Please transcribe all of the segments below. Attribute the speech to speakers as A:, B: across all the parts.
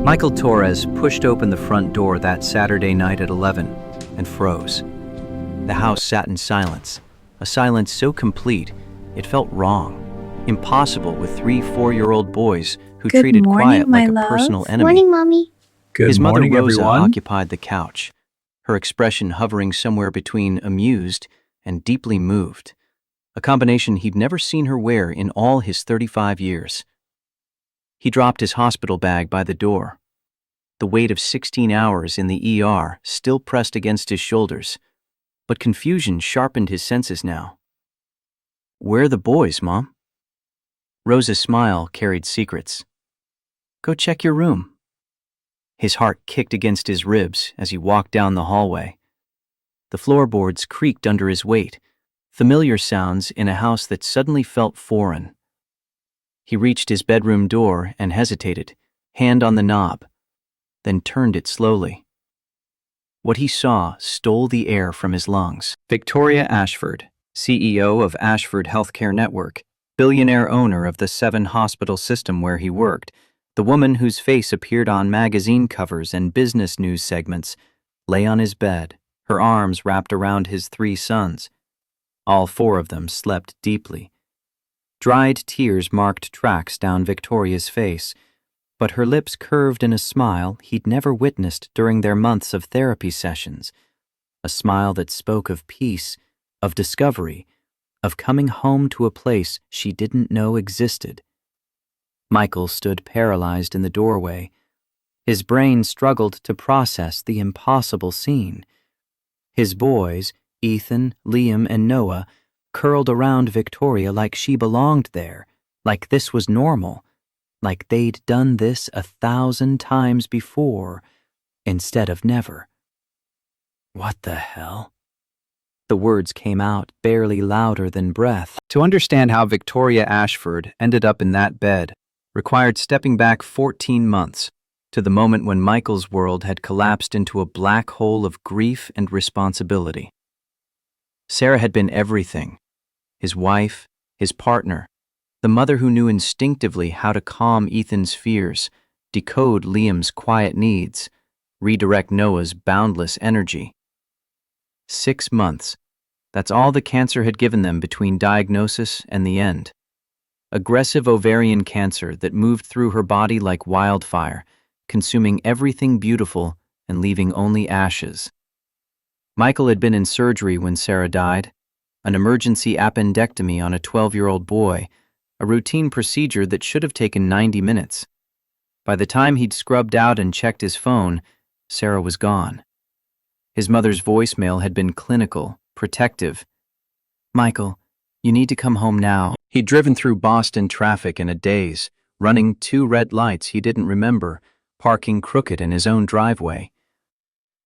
A: Michael Torres pushed open the front door that Saturday night at 11 and froze. The house sat in silence, a silence so complete it felt wrong, impossible with 3 4-year-old boys who
B: Good
A: treated
B: morning,
A: quiet
B: my
A: like a
B: love.
A: personal enemy.
C: Morning, Mommy.
D: Good
A: His mother
D: morning,
A: Rosa
D: everyone.
A: occupied the couch, her expression hovering somewhere between amused and deeply moved, a combination he'd never seen her wear in all his 35 years. He dropped his hospital bag by the door, the weight of 16 hours in the ER still pressed against his shoulders, but confusion sharpened his senses now. "Where are the boys, Mom?" Rosa's smile carried secrets. "Go check your room." His heart kicked against his ribs as he walked down the hallway. The floorboards creaked under his weight, familiar sounds in a house that suddenly felt foreign. He reached his bedroom door and hesitated, hand on the knob, then turned it slowly. What he saw stole the air from his lungs. Victoria Ashford, CEO of Ashford Healthcare Network, billionaire owner of the 7-hospital system where he worked, the woman whose face appeared on magazine covers and business news segments, lay on his bed, her arms wrapped around his 3 sons. All 4 of them slept deeply. Dried tears marked tracks down Victoria's face, but her lips curved in a smile he'd never witnessed during their months of therapy sessions, a smile that spoke of peace, of discovery, of coming home to a place she didn't know existed. Michael stood paralyzed in the doorway. His brain struggled to process the impossible scene. His boys, Ethan, Liam, and Noah, curled around Victoria like she belonged there, like this was normal, like they'd done this 1,000 times before, instead of never. "What the hell?" The words came out barely louder than breath. To understand how Victoria Ashford ended up in that bed required stepping back 14 months to the moment when Michael's world had collapsed into a black hole of grief and responsibility. Sarah had been everything: his wife, his partner, the mother who knew instinctively how to calm Ethan's fears, decode Liam's quiet needs, redirect Noah's boundless energy. 6 months. That's all the cancer had given them between diagnosis and the end. Aggressive ovarian cancer that moved through her body like wildfire, consuming everything beautiful and leaving only ashes. Michael had been in surgery when Sarah died, an emergency appendectomy on a 12-year-old boy, a routine procedure that should have taken 90 minutes. By the time he'd scrubbed out and checked his phone, Sarah was gone. His mother's voicemail had been clinical, protective. "Michael, you need to come home now." He'd driven through Boston traffic in a daze, running 2 red lights he didn't remember, parking crooked in his own driveway.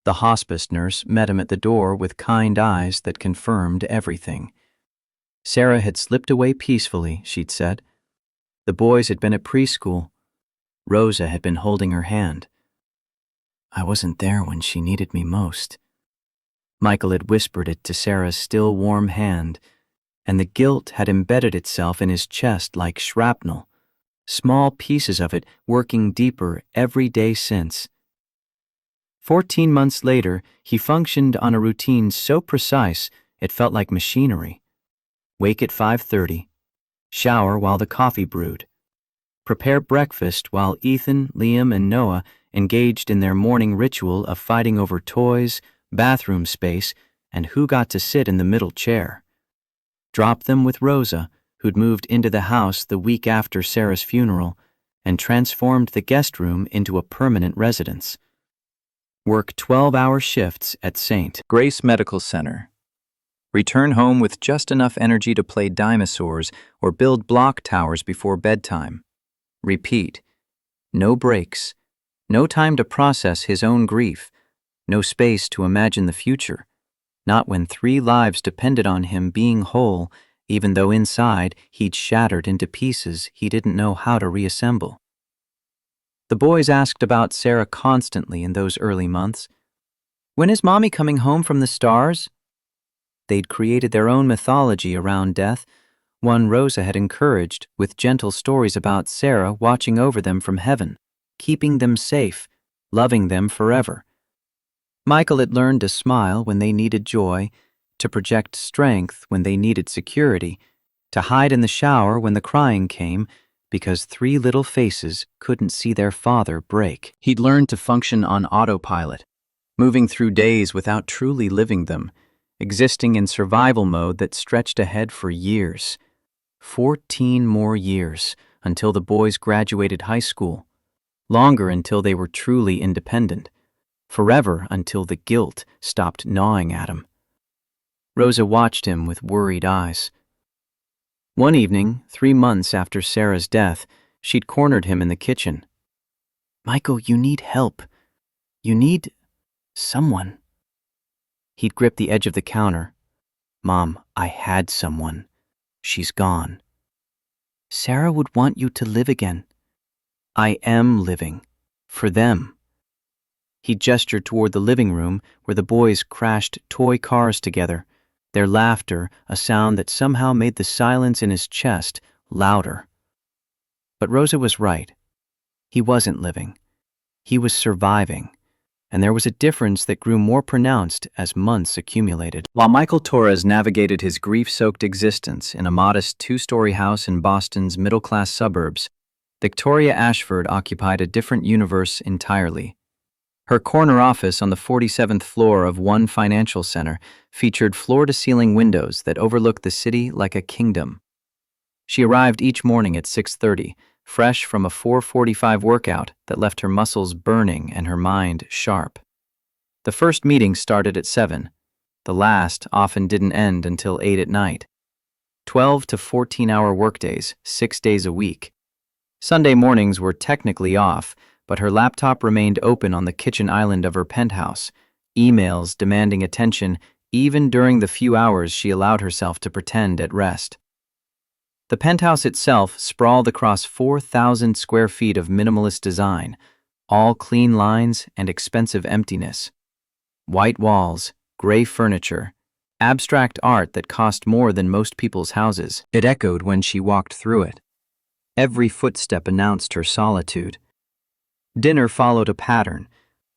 A: The hospice nurse met him at the door with kind eyes that confirmed everything. Sarah had slipped away peacefully, she'd said. The boys had been at preschool. Rosa had been holding her hand. "I wasn't there when she needed me most." Michael had whispered it to Sarah's still warm hand, and the guilt had embedded itself in his chest like shrapnel, small pieces of it working deeper every day since. 14 months later, he functioned on a routine so precise it felt like machinery. Wake at 5:30, shower while the coffee brewed, prepare breakfast while Ethan, Liam, and Noah engaged in their morning ritual of fighting over toys, bathroom space, and who got to sit in the middle chair. Drop them with Rosa, who'd moved into the house the week after Sarah's funeral and transformed the guest room into a permanent residence. Work 12-hour shifts at St. Grace Medical Center. Return home with just enough energy to play dinosaurs or build block towers before bedtime. Repeat. No breaks. No time to process his own grief. No space to imagine the future. Not when 3 lives depended on him being whole, even though inside he'd shattered into pieces he didn't know how to reassemble. The boys asked about Sarah constantly in those early months. "When is Mommy coming home from the stars?" They'd created their own mythology around death, one Rosa had encouraged with gentle stories about Sarah watching over them from heaven, keeping them safe, loving them forever. Michael had learned to smile when they needed joy, to project strength when they needed security, to hide in the shower when the crying came, because three little faces couldn't see their father break. He'd learned to function on autopilot, moving through days without truly living them, existing in survival mode that stretched ahead for years. 14 more years until the boys graduated high school, longer until they were truly independent, forever until the guilt stopped gnawing at him. Rosa watched him with worried eyes. One evening, 3 months after Sarah's death, she'd cornered him in the kitchen. "Michael, you need help. You need someone." He'd gripped the edge of the counter. "Mom, I had someone. She's gone." "Sarah would want you to live again." "I am living. For them." He gestured toward the living room where the boys crashed toy cars together, their laughter a sound that somehow made the silence in his chest louder. But Rosa was right. He wasn't living. He was surviving, and there was a difference that grew more pronounced as months accumulated. While Michael Torres navigated his grief-soaked existence in a modest 2-story house in Boston's middle-class suburbs, Victoria Ashford occupied a different universe entirely. Her corner office on the 47th floor of one financial center featured floor-to-ceiling windows that overlooked the city like a kingdom. She arrived each morning at 6:30, fresh from a 4:45 workout that left her muscles burning and her mind sharp. The first meeting started at 7. The last often didn't end until 8 at night. 12 to 14-hour workdays, 6 days a week. Sunday mornings were technically off, but her laptop remained open on the kitchen island of her penthouse, emails demanding attention even during the few hours she allowed herself to pretend at rest. The penthouse itself sprawled across 4,000 square feet of minimalist design, all clean lines and expensive emptiness. White walls, gray furniture, abstract art that cost more than most people's houses. It echoed when she walked through it. Every footstep announced her solitude. Dinner followed a pattern.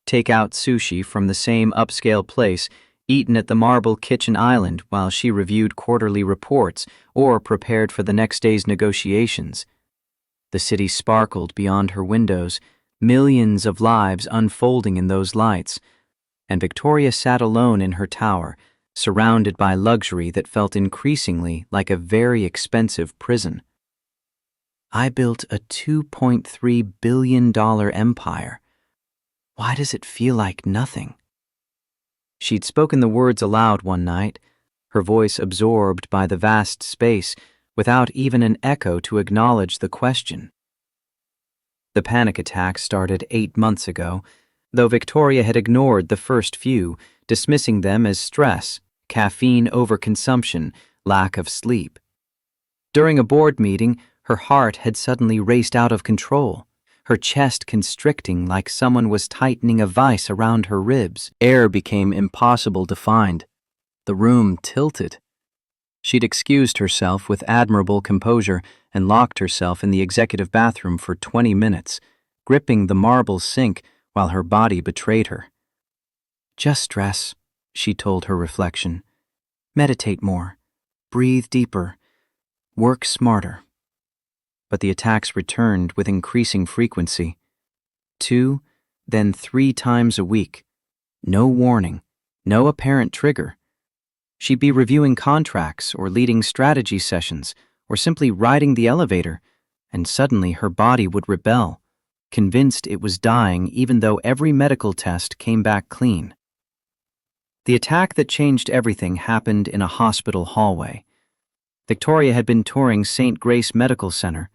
A: Take out sushi from the same upscale place, eaten at the marble kitchen island while she reviewed quarterly reports or prepared for the next day's negotiations. The city sparkled beyond her windows, millions of lives unfolding in those lights, and Victoria sat alone in her tower, surrounded by luxury that felt increasingly like a very expensive prison. "I built a $2.3 billion empire. Why does it feel like nothing?" She'd spoken the words aloud one night, her voice absorbed by the vast space, without even an echo to acknowledge the question. The panic attack started 8 months ago, though Victoria had ignored the first few, dismissing them as stress, caffeine overconsumption, lack of sleep. During a board meeting, her heart had suddenly raced out of control, her chest constricting like someone was tightening a vice around her ribs. Air became impossible to find. The room tilted. She'd excused herself with admirable composure and locked herself in the executive bathroom for 20 minutes, gripping the marble sink while her body betrayed her. "Just stress," she told her reflection. "Meditate more. Breathe deeper. Work smarter." But the attacks returned with increasing frequency. 2, then 3 times a week. No warning, no apparent trigger. She'd be reviewing contracts or leading strategy sessions or simply riding the elevator, and suddenly her body would rebel, convinced it was dying even though every medical test came back clean. The attack that changed everything happened in a hospital hallway. Victoria had been touring St. Grace Medical Center,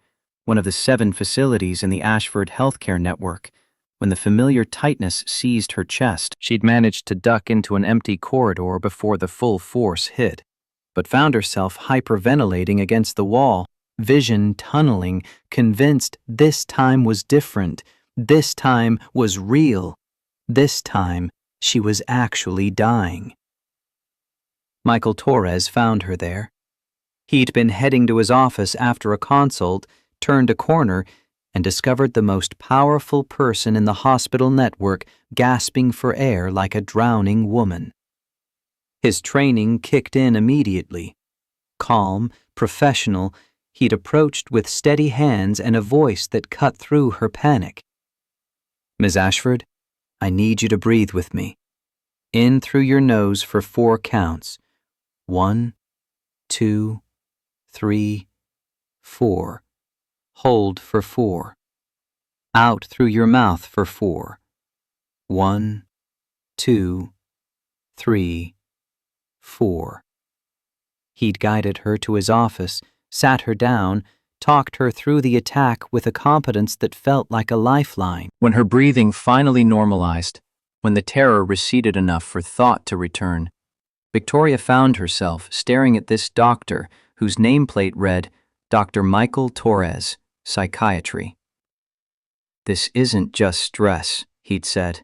A: one of the 7 facilities in the Ashford Healthcare Network, when the familiar tightness seized her chest. She'd managed to duck into an empty corridor before the full force hit, but found herself hyperventilating against the wall, vision tunneling, convinced this time was different, this time was real, this time she was actually dying. Michael Torres found her there. He'd been heading to his office after a consult, turned a corner, and discovered the most powerful person in the hospital network gasping for air like a drowning woman. His training kicked in immediately. Calm, professional, he'd approached with steady hands and a voice that cut through her panic. "Ms. Ashford, I need you to breathe with me. In through your nose for 4 counts. 1, 2, 3, 4. Hold for 4. Out through your mouth for 4. 1, 2, 3, 4. He'd guided her to his office, sat her down, talked her through the attack with a competence that felt like a lifeline. When her breathing finally normalized, when the terror receded enough for thought to return, Victoria found herself staring at this doctor whose nameplate read, Dr. Michael Torres, Psychiatry. "This isn't just stress," he'd said,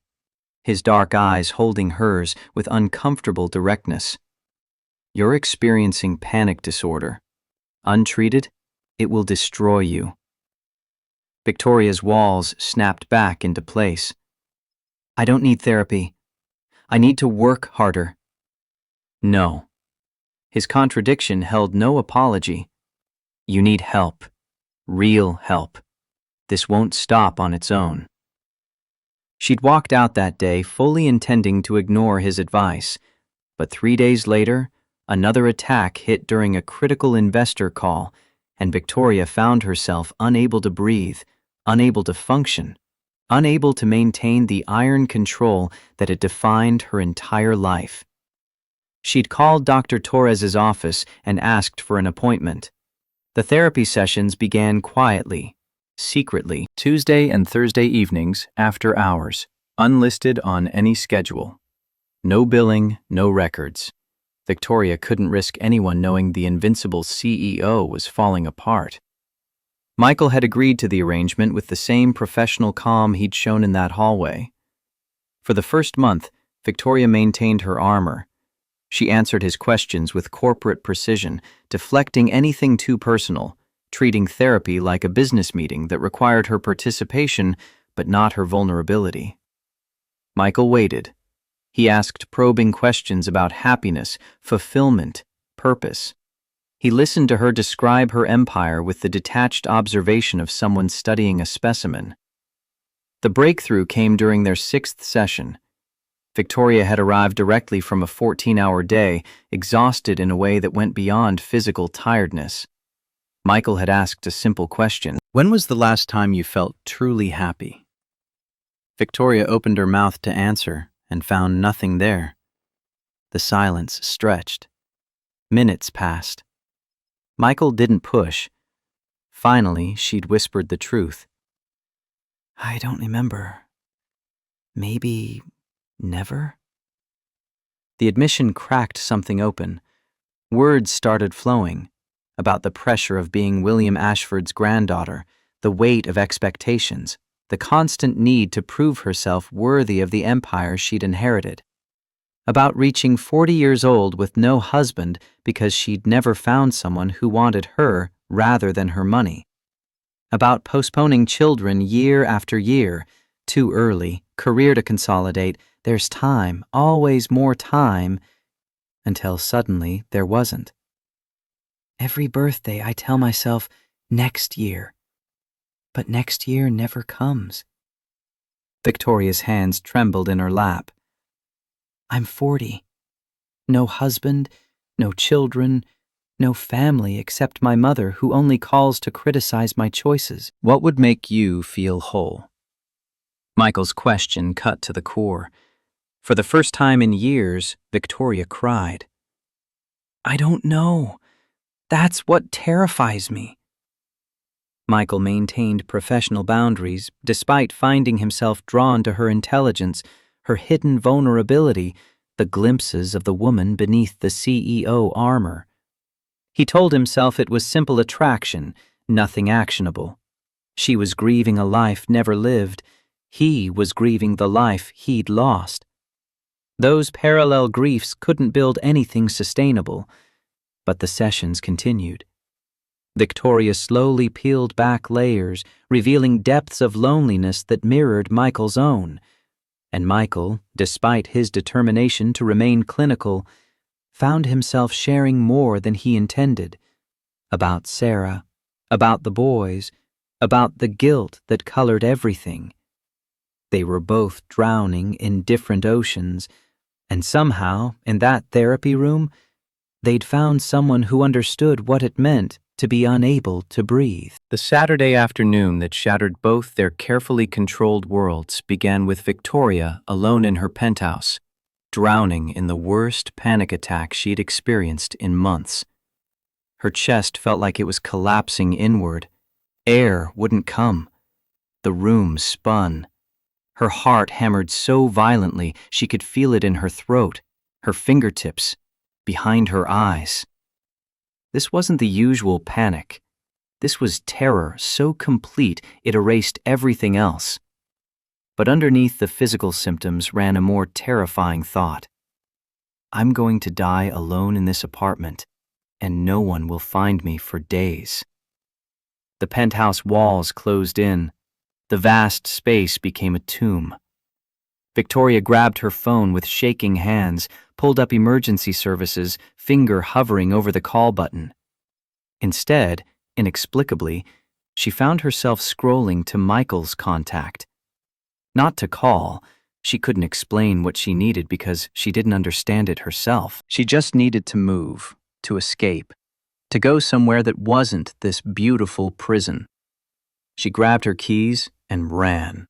A: his dark eyes holding hers with uncomfortable directness. "You're experiencing panic disorder. Untreated, it will destroy you." Victoria's walls snapped back into place. "I don't need therapy. I need to work harder." No. His contradiction held no apology. "You need help. Real help. This won't stop on its own." She'd walked out that day fully intending to ignore his advice, but 3 days later, another attack hit during a critical investor call, and Victoria found herself unable to breathe, unable to function, unable to maintain the iron control that had defined her entire life. She'd called Dr. Torres's office and asked for an appointment. The therapy sessions began quietly, secretly, Tuesday and Thursday evenings after hours, unlisted on any schedule. No billing, no records. Victoria couldn't risk anyone knowing the invincible CEO was falling apart. Michael had agreed to the arrangement with the same professional calm he'd shown in that hallway. For the first month, Victoria maintained her armor. She answered his questions with corporate precision, deflecting anything too personal, treating therapy like a business meeting that required her participation but not her vulnerability. Michael waited. He asked probing questions about happiness, fulfillment, purpose. He listened to her describe her empire with the detached observation of someone studying a specimen. The breakthrough came during their 6th session. Victoria had arrived directly from a 14-hour day, exhausted in a way that went beyond physical tiredness. Michael had asked a simple question. "When was the last time you felt truly happy?" Victoria opened her mouth to answer and found nothing there. The silence stretched. Minutes passed. Michael didn't push. Finally, she'd whispered the truth. "I don't remember. Maybe never?" The admission cracked something open. Words started flowing about the pressure of being William Ashford's granddaughter, the weight of expectations, the constant need to prove herself worthy of the empire she'd inherited. About reaching 40 years old with no husband because she'd never found someone who wanted her rather than her money. About postponing children year after year, too early, career to consolidate, there's time, always more time, until suddenly there wasn't. Every birthday I tell myself, next year. But next year never comes. Victoria's hands trembled in her lap. I'm 40. No husband, no children, no family except my mother who only calls to criticize my choices. What would make you feel whole? Michael's question cut to the core. For the first time in years, Victoria cried. I don't know. That's what terrifies me. Michael maintained professional boundaries despite finding himself drawn to her intelligence, her hidden vulnerability, the glimpses of the woman beneath the CEO armor. He told himself it was simple attraction, nothing actionable. She was grieving a life never lived. He was grieving the life he'd lost. Those parallel griefs couldn't build anything sustainable, but the sessions continued. Victoria slowly peeled back layers, revealing depths of loneliness that mirrored Michael's own. And Michael, despite his determination to remain clinical, found himself sharing more than he intended. About Sarah, about the boys, about the guilt that colored everything. They were both drowning in different oceans, and somehow, in that therapy room, they'd found someone who understood what it meant to be unable to breathe. The Saturday afternoon that shattered both their carefully controlled worlds began with Victoria alone in her penthouse, drowning in the worst panic attack she'd experienced in months. Her chest felt like it was collapsing inward. Air wouldn't come. The room spun. Her heart hammered so violently she could feel it in her throat, her fingertips, behind her eyes. This wasn't the usual panic. This was terror so complete it erased everything else. But underneath the physical symptoms ran a more terrifying thought. I'm going to die alone in this apartment, and no one will find me for days. The penthouse walls closed in. The vast space became a tomb. Victoria grabbed her phone with shaking hands, pulled up emergency services, finger hovering over the call button. Instead, inexplicably, she found herself scrolling to Michael's contact. Not to call. She couldn't explain what she needed because she didn't understand it herself. She just needed to move, to escape, to go somewhere that wasn't this beautiful prison. She grabbed her keys and ran.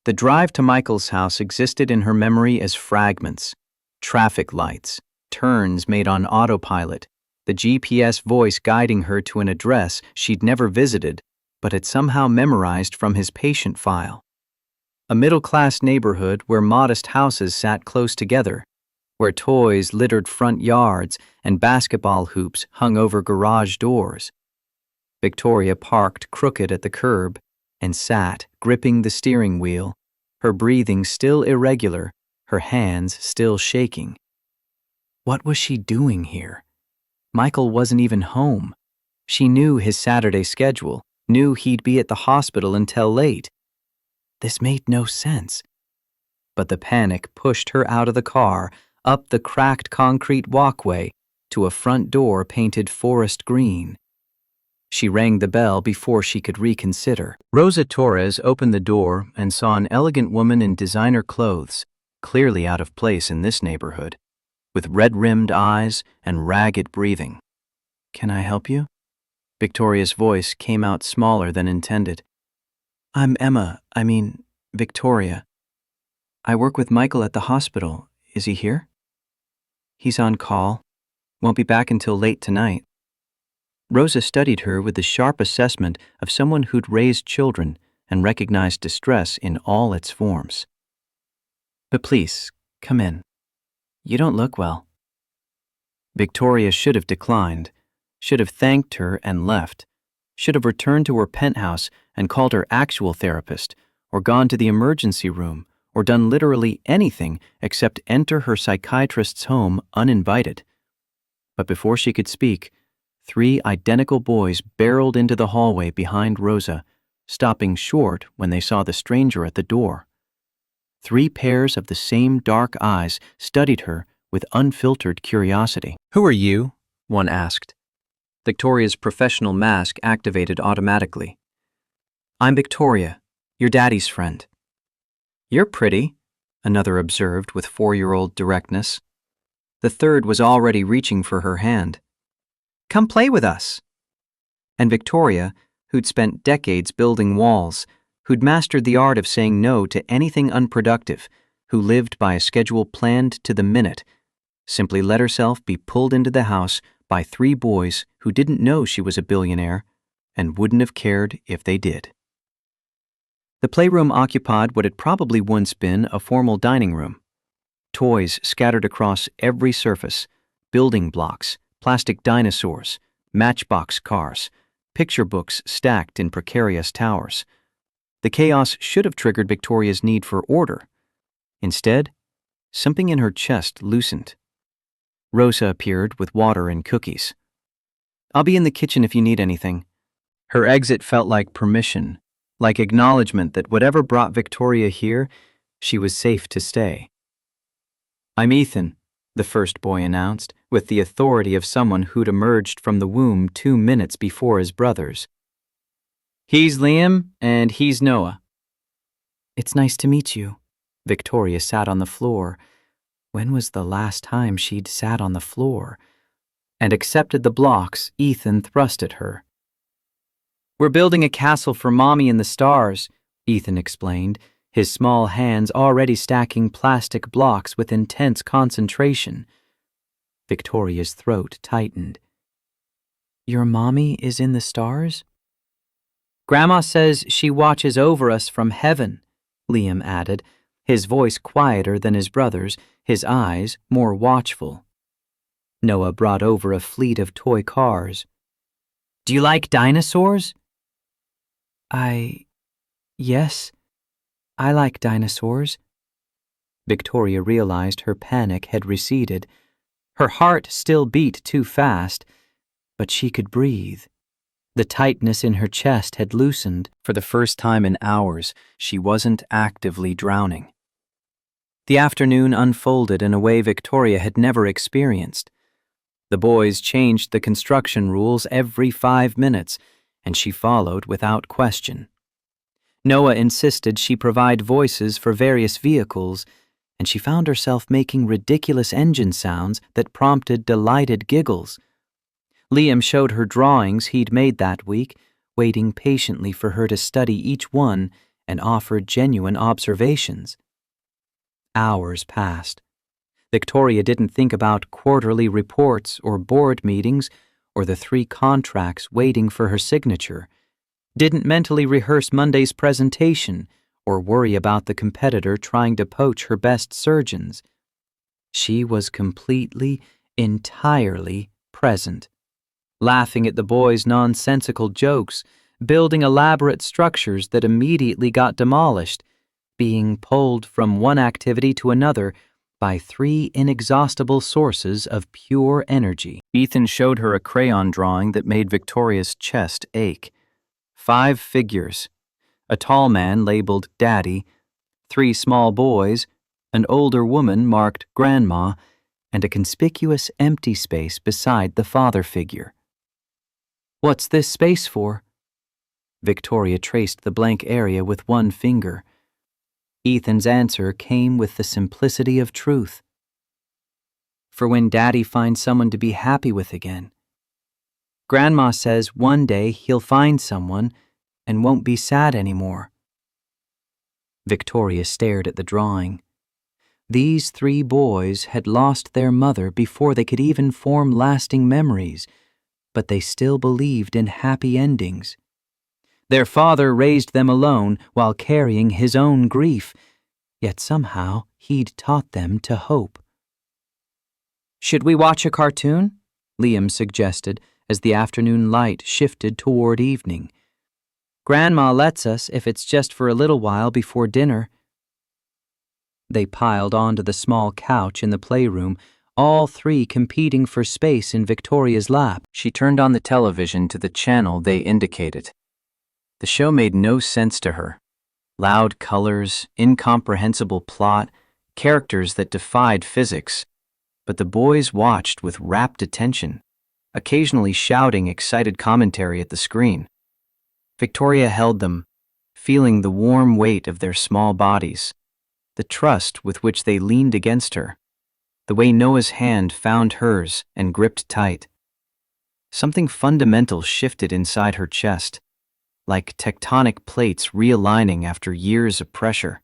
A: The drive to Michael's house existed in her memory as fragments, traffic lights, turns made on autopilot, the GPS voice guiding her to an address she'd never visited but had somehow memorized from his patient file. A middle-class neighborhood where modest houses sat close together, where toys littered front yards and basketball hoops hung over garage doors. Victoria parked crooked at the curb and sat, gripping the steering wheel, her breathing still irregular, her hands still shaking. What was she doing here? Michael wasn't even home. She knew his Saturday schedule, knew he'd be at the hospital until late. This made no sense. But the panic pushed her out of the car, up the cracked concrete walkway, to a front door painted forest green. She rang the bell before she could reconsider. Rosa Torres opened the door and saw an elegant woman in designer clothes, clearly out of place in this neighborhood, with red-rimmed eyes and ragged breathing. "Can I help you?" Victoria's voice came out smaller than intended. "I'm Victoria. I work with Michael at the hospital. Is he here?" "He's on call. Won't be back until late tonight." Rosa studied her with the sharp assessment of someone who'd raised children and recognized distress in all its forms. "But please, come in. You don't look well." Victoria should have declined, should have thanked her and left, should have returned to her penthouse and called her actual therapist, or gone to the emergency room, or done literally anything except enter her psychiatrist's home uninvited. But before she could speak, 3 identical boys barreled into the hallway behind Rosa, stopping short when they saw the stranger at the door. 3 pairs of the same dark eyes studied her with unfiltered curiosity. "Who are you?" one asked. Victoria's professional mask activated automatically. "I'm Victoria, your daddy's friend." "You're pretty," another observed with 4-year-old directness. The third was already reaching for her hand. "Come play with us." And Victoria, who'd spent decades building walls, who'd mastered the art of saying no to anything unproductive, who lived by a schedule planned to the minute, simply let herself be pulled into the house by 3 boys who didn't know she was a billionaire and wouldn't have cared if they did. The playroom occupied what had probably once been a formal dining room. Toys scattered across every surface, building blocks, plastic dinosaurs, matchbox cars, picture books stacked in precarious towers. The chaos should have triggered Victoria's need for order. Instead, something in her chest loosened. Rosa appeared with water and cookies. I'll be in the kitchen if you need anything. Her exit felt like permission, like acknowledgement that whatever brought Victoria here, she was safe to stay. I'm Ethan, the first boy announced, with the authority of someone who'd emerged from the womb 2 minutes before his brothers. He's Liam, and he's Noah. It's nice to meet you. Victoria sat on the floor. When was the last time she'd sat on the floor? And accepted the blocks Ethan thrust at her. We're building a castle for Mommy in the stars, Ethan explained, his small hands already stacking plastic blocks with intense concentration. Victoria's throat tightened. Your mommy is in the stars? Grandma says she watches over us from heaven, Liam added, his voice quieter than his brother's, his eyes more watchful. Noah brought over a fleet of toy cars. Do you like dinosaurs? Yes, I like dinosaurs. Victoria realized her panic had receded. Her heart still beat too fast, but she could breathe. The tightness in her chest had loosened. For the first time in hours, she wasn't actively drowning. The afternoon unfolded in a way Victoria had never experienced. The boys changed the construction rules every 5 minutes, and she followed without question. Noah insisted she provide voices for various vehicles, and she found herself making ridiculous engine sounds that prompted delighted giggles. Liam showed her drawings he'd made that week, waiting patiently for her to study each one and offer genuine observations. Hours passed. Victoria didn't think about quarterly reports or board meetings or the 3 contracts waiting for her signature, didn't mentally rehearse Monday's presentation or worry about the competitor trying to poach her best surgeons. She was completely, entirely present, laughing at the boys' nonsensical jokes, building elaborate structures that immediately got demolished, being pulled from one activity to another by 3 inexhaustible sources of pure energy. Ethan showed her a crayon drawing that made Victoria's chest ache. 5 figures, a tall man labeled Daddy, 3 small boys, an older woman marked Grandma, and a conspicuous empty space beside the father figure. What's this space for? Victoria traced the blank area with 1 finger. Ethan's answer came with the simplicity of truth. For when Daddy finds someone to be happy with again. Grandma says one day he'll find someone and won't be sad anymore. Victoria stared at the drawing. These 3 boys had lost their mother before they could even form lasting memories, but they still believed in happy endings. Their father raised them alone while carrying his own grief, yet somehow he'd taught them to hope. Should we watch a cartoon? Liam suggested as the afternoon light shifted toward evening. Grandma lets us if it's just for a little while before dinner. They piled onto the small couch in the playroom, all 3 competing for space in Victoria's lap. She turned on the television to the channel they indicated. The show made no sense to her. Loud colors, incomprehensible plot, characters that defied physics. But the boys watched with rapt attention, occasionally shouting excited commentary at the screen. Victoria held them, feeling the warm weight of their small bodies, the trust with which they leaned against her, the way Noah's hand found hers and gripped tight. Something fundamental shifted inside her chest, like tectonic plates realigning after years of pressure.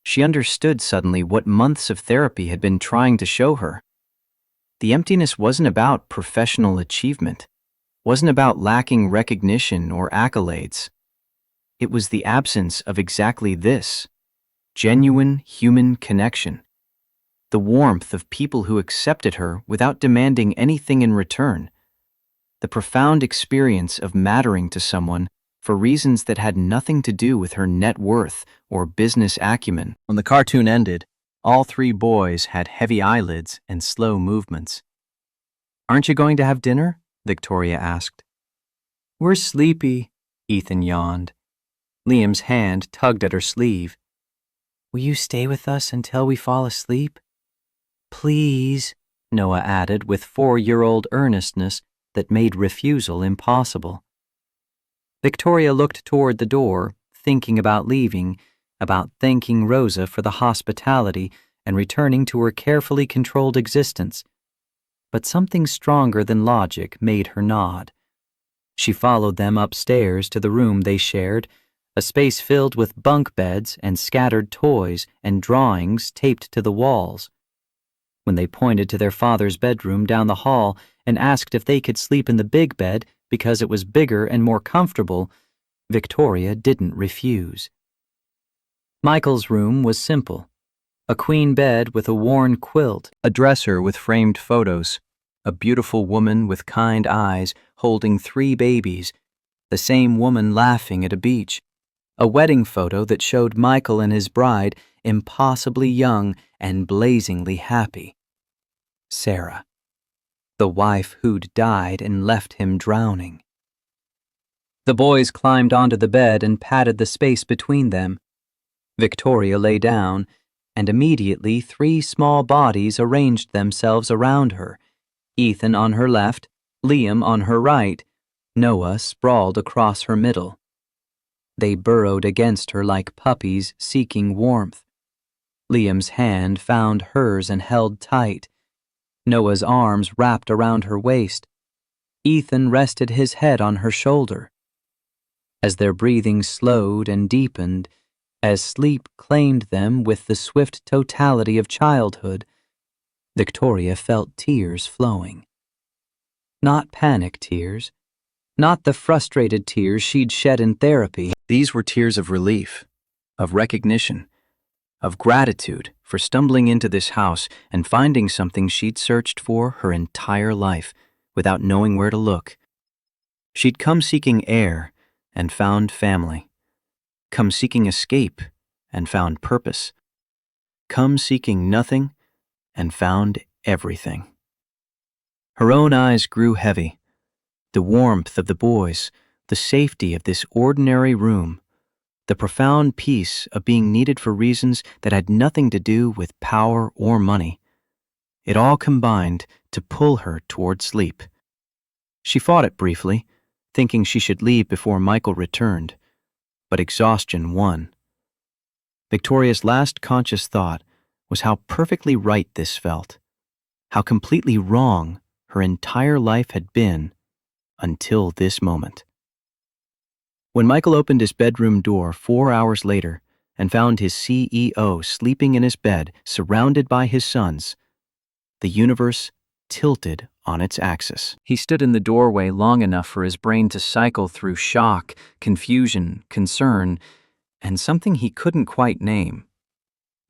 A: She understood suddenly what months of therapy had been trying to show her. The emptiness wasn't about professional achievement, wasn't about lacking recognition or accolades. It was the absence of exactly this, genuine human connection, the warmth of people who accepted her without demanding anything in return, the profound experience of mattering to someone for reasons that had nothing to do with her net worth or business acumen. When the cartoon ended, all 3 boys had heavy eyelids and slow movements. Aren't you going to have dinner? Victoria asked. We're sleepy, Ethan yawned. Liam's hand tugged at her sleeve. Will you stay with us until we fall asleep? Please, Noah added with 4-year-old earnestness that made refusal impossible. Victoria looked toward the door, thinking about leaving, about thanking Rosa for the hospitality and returning to her carefully controlled existence. But something stronger than logic made her nod. She followed them upstairs to the room they shared, a space filled with bunk beds and scattered toys and drawings taped to the walls. When they pointed to their father's bedroom down the hall and asked if they could sleep in the big bed because it was bigger and more comfortable, Victoria didn't refuse. Michael's room was simple. A queen bed with a worn quilt, a dresser with framed photos, a beautiful woman with kind eyes holding 3 babies, the same woman laughing at a beach, a wedding photo that showed Michael and his bride impossibly young and blazingly happy. Sarah, the wife who'd died and left him drowning. The boys climbed onto the bed and patted the space between them. Victoria lay down, and immediately 3 small bodies arranged themselves around her, Ethan on her left, Liam on her right, Noah sprawled across her middle. They burrowed against her like puppies seeking warmth. Liam's hand found hers and held tight. Noah's arms wrapped around her waist. Ethan rested his head on her shoulder. As their breathing slowed and deepened, as sleep claimed them with the swift totality of childhood, Victoria felt tears flowing. Not panic tears, not the frustrated tears she'd shed in therapy. These were tears of relief, of recognition, of gratitude for stumbling into this house and finding something she'd searched for her entire life without knowing where to look. She'd come seeking air and found family, come seeking escape and found purpose, come seeking nothing and found everything. Her own eyes grew heavy. The warmth of the boys, the safety of this ordinary room, the profound peace of being needed for reasons that had nothing to do with power or money. It all combined to pull her toward sleep. She fought it briefly, thinking she should leave before Michael returned, but exhaustion won. Victoria's last conscious thought was how perfectly right this felt, how completely wrong her entire life had been until this moment. When Michael opened his bedroom door 4 hours later and found his CEO sleeping in his bed surrounded by his sons, the universe tilted on its axis. He stood in the doorway long enough for his brain to cycle through shock, confusion, concern, and something he couldn't quite name.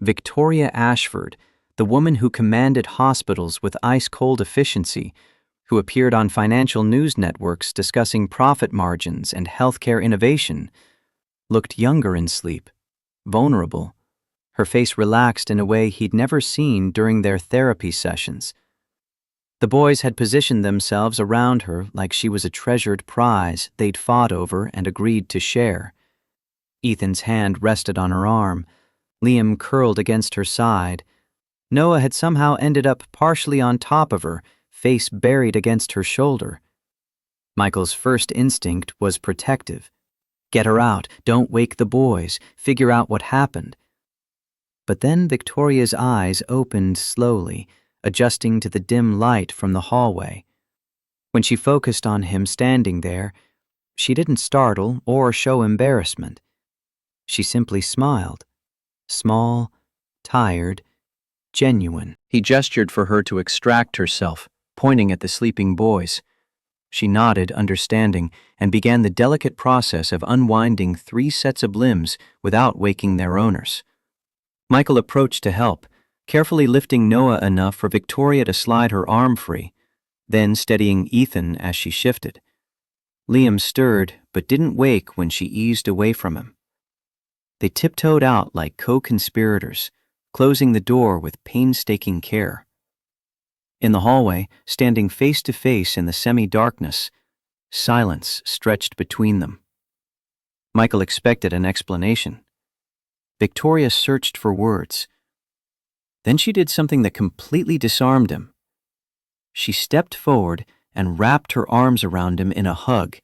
A: Victoria Ashford, the woman who commanded hospitals with ice-cold efficiency, who appeared on financial news networks discussing profit margins and healthcare innovation, looked younger in sleep, vulnerable, her face relaxed in a way he'd never seen during their therapy sessions. The boys had positioned themselves around her like she was a treasured prize they'd fought over and agreed to share. Ethan's hand rested on her arm, Liam curled against her side. Noah had somehow ended up partially on top of her, face buried against her shoulder. Michael's first instinct was protective. Get her out, don't wake the boys, figure out what happened. But then Victoria's eyes opened slowly, adjusting to the dim light from the hallway. When she focused on him standing there, she didn't startle or show embarrassment. She simply smiled. Small, tired, genuine. He gestured for her to extract herself, pointing at the sleeping boys. She nodded, understanding, and began the delicate process of unwinding 3 sets of limbs without waking their owners. Michael approached to help, carefully lifting Noah enough for Victoria to slide her arm free, then steadying Ethan as she shifted. Liam stirred, but didn't wake when she eased away from him. They tiptoed out like co-conspirators, closing the door with painstaking care. In the hallway, standing face to face in the semi-darkness, silence stretched between them. Michael expected an explanation. Victoria searched for words. Then she did something that completely disarmed him. She stepped forward and wrapped her arms around him in a hug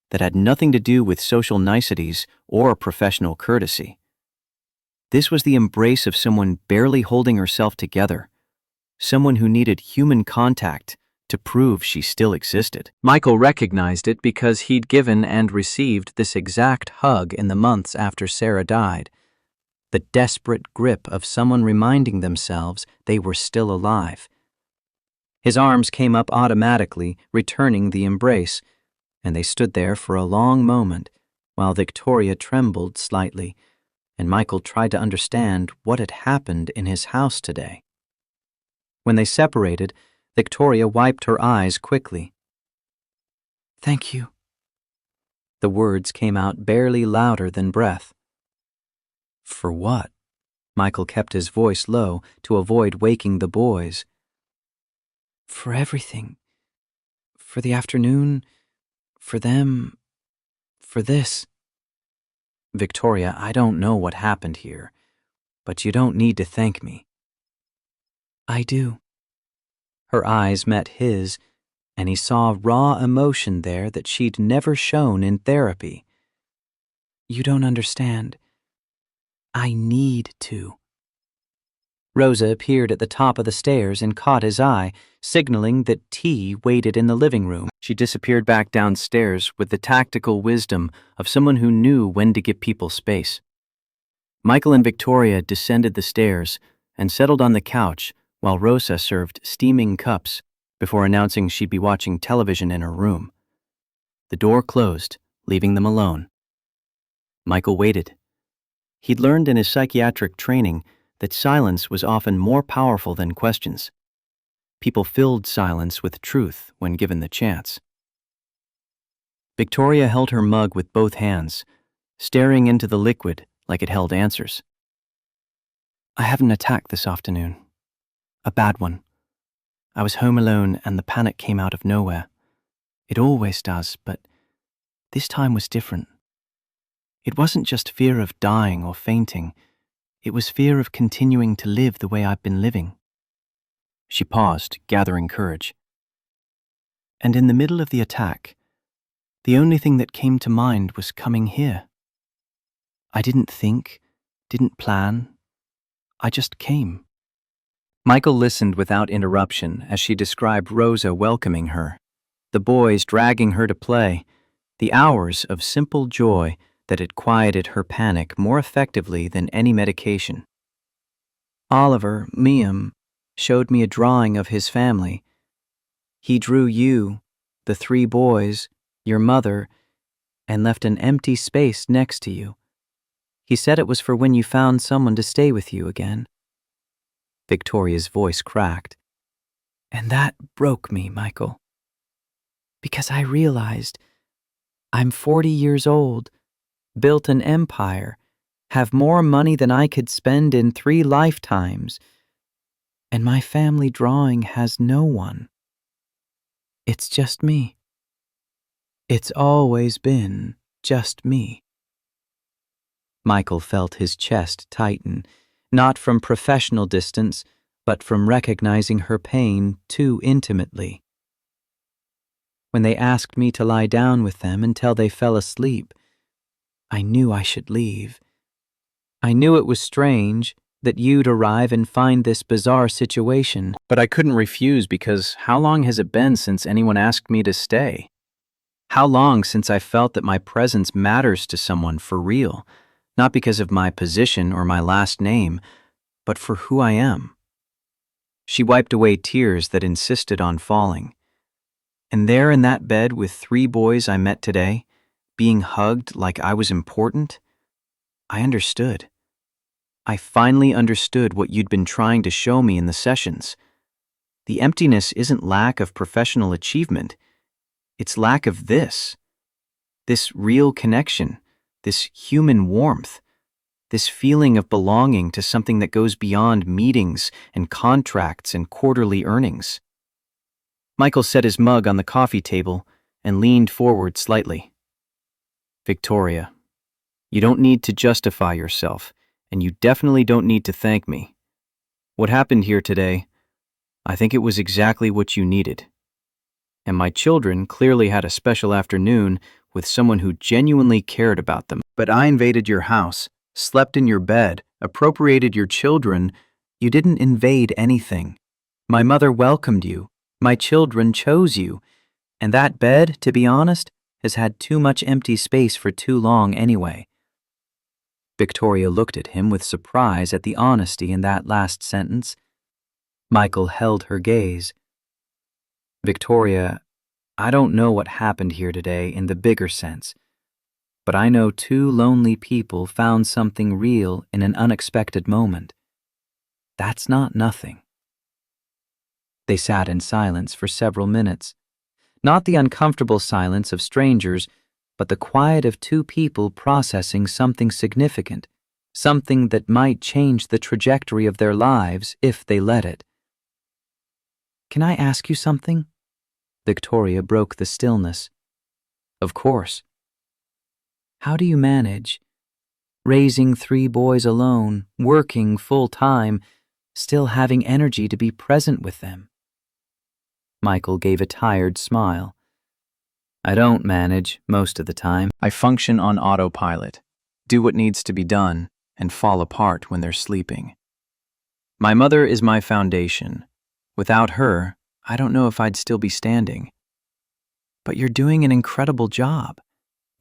A: that had nothing to do with social niceties or professional courtesy. This was the embrace of someone barely holding herself together, someone who needed human contact to prove she still existed. Michael recognized it because he'd given and received this exact hug in the months after Sarah died. The desperate grip of someone reminding themselves they were still alive. His arms came up automatically, returning the embrace, and they stood there for a long moment while Victoria trembled slightly, and Michael tried to understand what had happened in his house today. When they separated, Victoria wiped her eyes quickly. "Thank you." The words came out barely louder than breath. "For what?" Michael kept his voice low to avoid waking the boys. "For everything. For the afternoon, for them, for this." "Victoria, I don't know what happened here, but you don't need to thank me." "I do." Her eyes met his, and he saw raw emotion there that she'd never shown in therapy. "You don't understand. I need to." Rosa appeared at the top of the stairs and caught his eye, signaling that tea waited in the living room. She disappeared back downstairs with the tactical wisdom of someone who knew when to give people space. Michael and Victoria descended the stairs and settled on the couch while Rosa served steaming cups before announcing she'd be watching television in her room. The door closed, leaving them alone. Michael waited. He'd learned in his psychiatric training that silence was often more powerful than questions. People filled silence with truth when given the chance. Victoria held her mug with both hands, staring into the liquid like it held answers. "I had an attack this afternoon. A bad one. I was home alone and the panic came out of nowhere. It always does, but this time was different. It wasn't just fear of dying or fainting. It was fear of continuing to live the way I've been living." She paused, gathering courage. "And in the middle of the attack, the only thing that came to mind was coming here. I didn't think, didn't plan. I just came." Michael listened without interruption as she described Rosa welcoming her, the boys dragging her to play, the hours of simple joy that had quieted her panic more effectively than any medication. "Oliver, Miam, showed me a drawing of his family. He drew you, the 3 boys, your mother, and left an empty space next to you. He said it was for when you found someone to stay with you again." Victoria's voice cracked. "And that broke me, Michael. Because I realized I'm 40 years old, built an empire, have more money than I could spend in 3 lifetimes, and my family drawing has no one. It's just me. It's always been just me." Michael felt his chest tighten, not from professional distance, but from recognizing her pain too intimately. "When they asked me to lie down with them until they fell asleep, I knew I should leave. I knew it was strange that you'd arrive and find this bizarre situation, but I couldn't refuse because how long has it been since anyone asked me to stay? How long since I felt that my presence matters to someone for real, not because of my position or my last name, but for who I am?" She wiped away tears that insisted on falling. And there in that bed with 3 boys I met today, being hugged like I was important, I understood. I finally understood what you'd been trying to show me in the sessions. The emptiness isn't lack of professional achievement. It's lack of this real connection, this human warmth, this feeling of belonging to something that goes beyond meetings and contracts and quarterly earnings. Michael set his mug on the coffee table and leaned forward slightly. Victoria, you don't need to justify yourself, and you definitely don't need to thank me. What happened here today, I think it was exactly what you needed. And my children clearly had a special afternoon with someone who genuinely cared about them. But I invaded your house, slept in your bed, appropriated your children. You didn't invade anything. My mother welcomed you. My children chose you. And that bed, to be honest, has had too much empty space for too long anyway. Victoria looked at him with surprise at the honesty in that last sentence. Michael held her gaze. Victoria, I don't know what happened here today in the bigger sense, but I know two lonely people found something real in an unexpected moment. That's not nothing. They sat in silence for several minutes. Not the uncomfortable silence of strangers, but the quiet of two people processing something significant, something that might change the trajectory of their lives if they let it. Can I ask you something? Victoria broke the stillness. Of course. How do you manage? Raising 3 boys alone, working full-time, still having energy to be present with them. Michael gave a tired smile. I don't manage most of the time. I function on autopilot, do what needs to be done, and fall apart when they're sleeping. My mother is my foundation. Without her, I don't know if I'd still be standing. But you're doing an incredible job.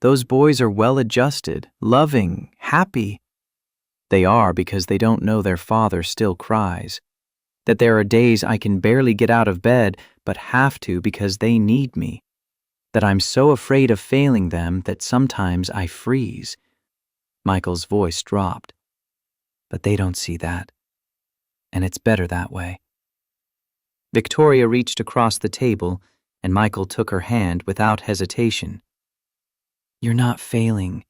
A: Those boys are well-adjusted, loving, happy. They are because they don't know their father still cries. That there are days I can barely get out of bed, but have to because they need me. That I'm so afraid of failing them that sometimes I freeze. Michael's voice dropped. But they don't see that. And it's better that way. Victoria reached across the table, and Michael took her hand without hesitation. You're not failing.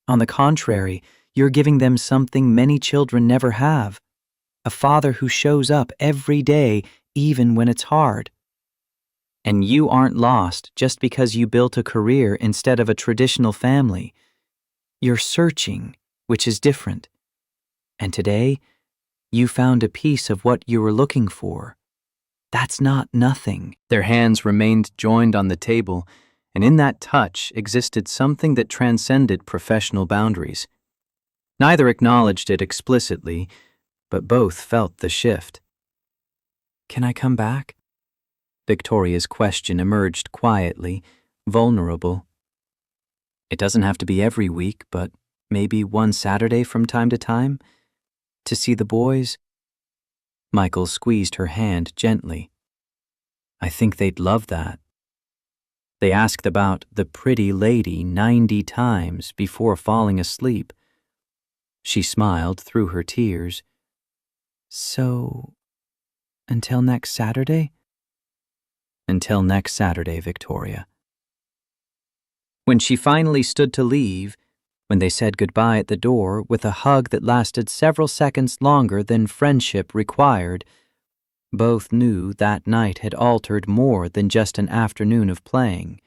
A: On the contrary, you're giving them something many children never have. A father who shows up every day, even when it's hard. And you aren't lost just because you built a career instead of a traditional family. You're searching, which is different. And today, you found a piece of what you were looking for. That's not nothing. Their hands remained joined on the table, and in that touch existed something that transcended professional boundaries. Neither acknowledged it explicitly, but both felt the shift. Can I come back? Victoria's question emerged quietly, vulnerable. It doesn't have to be every week, but maybe one Saturday from time to time? To see the boys? Michael squeezed her hand gently. I think they'd love that. They asked about the pretty lady 90 times before falling asleep. She smiled through her tears. So, until next Saturday? Until next Saturday, Victoria. When she finally stood to leave, when they said goodbye at the door with a hug that lasted several seconds longer than friendship required, both knew that night had altered more than just an afternoon of playing.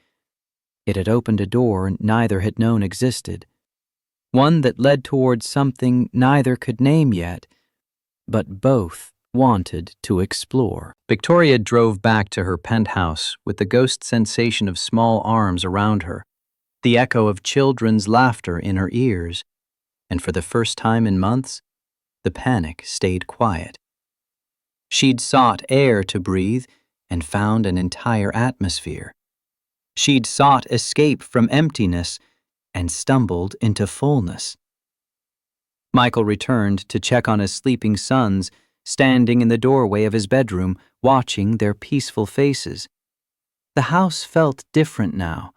A: It had opened a door neither had known existed, one that led towards something neither could name yet, but both wanted to explore. Victoria drove back to her penthouse with the ghost sensation of small arms around her, the echo of children's laughter in her ears, and for the first time in months, the panic stayed quiet. She'd sought air to breathe and found an entire atmosphere. She'd sought escape from emptiness and stumbled into fullness. Michael returned to check on his sleeping sons, standing in the doorway of his bedroom, watching their peaceful faces. The house felt different now,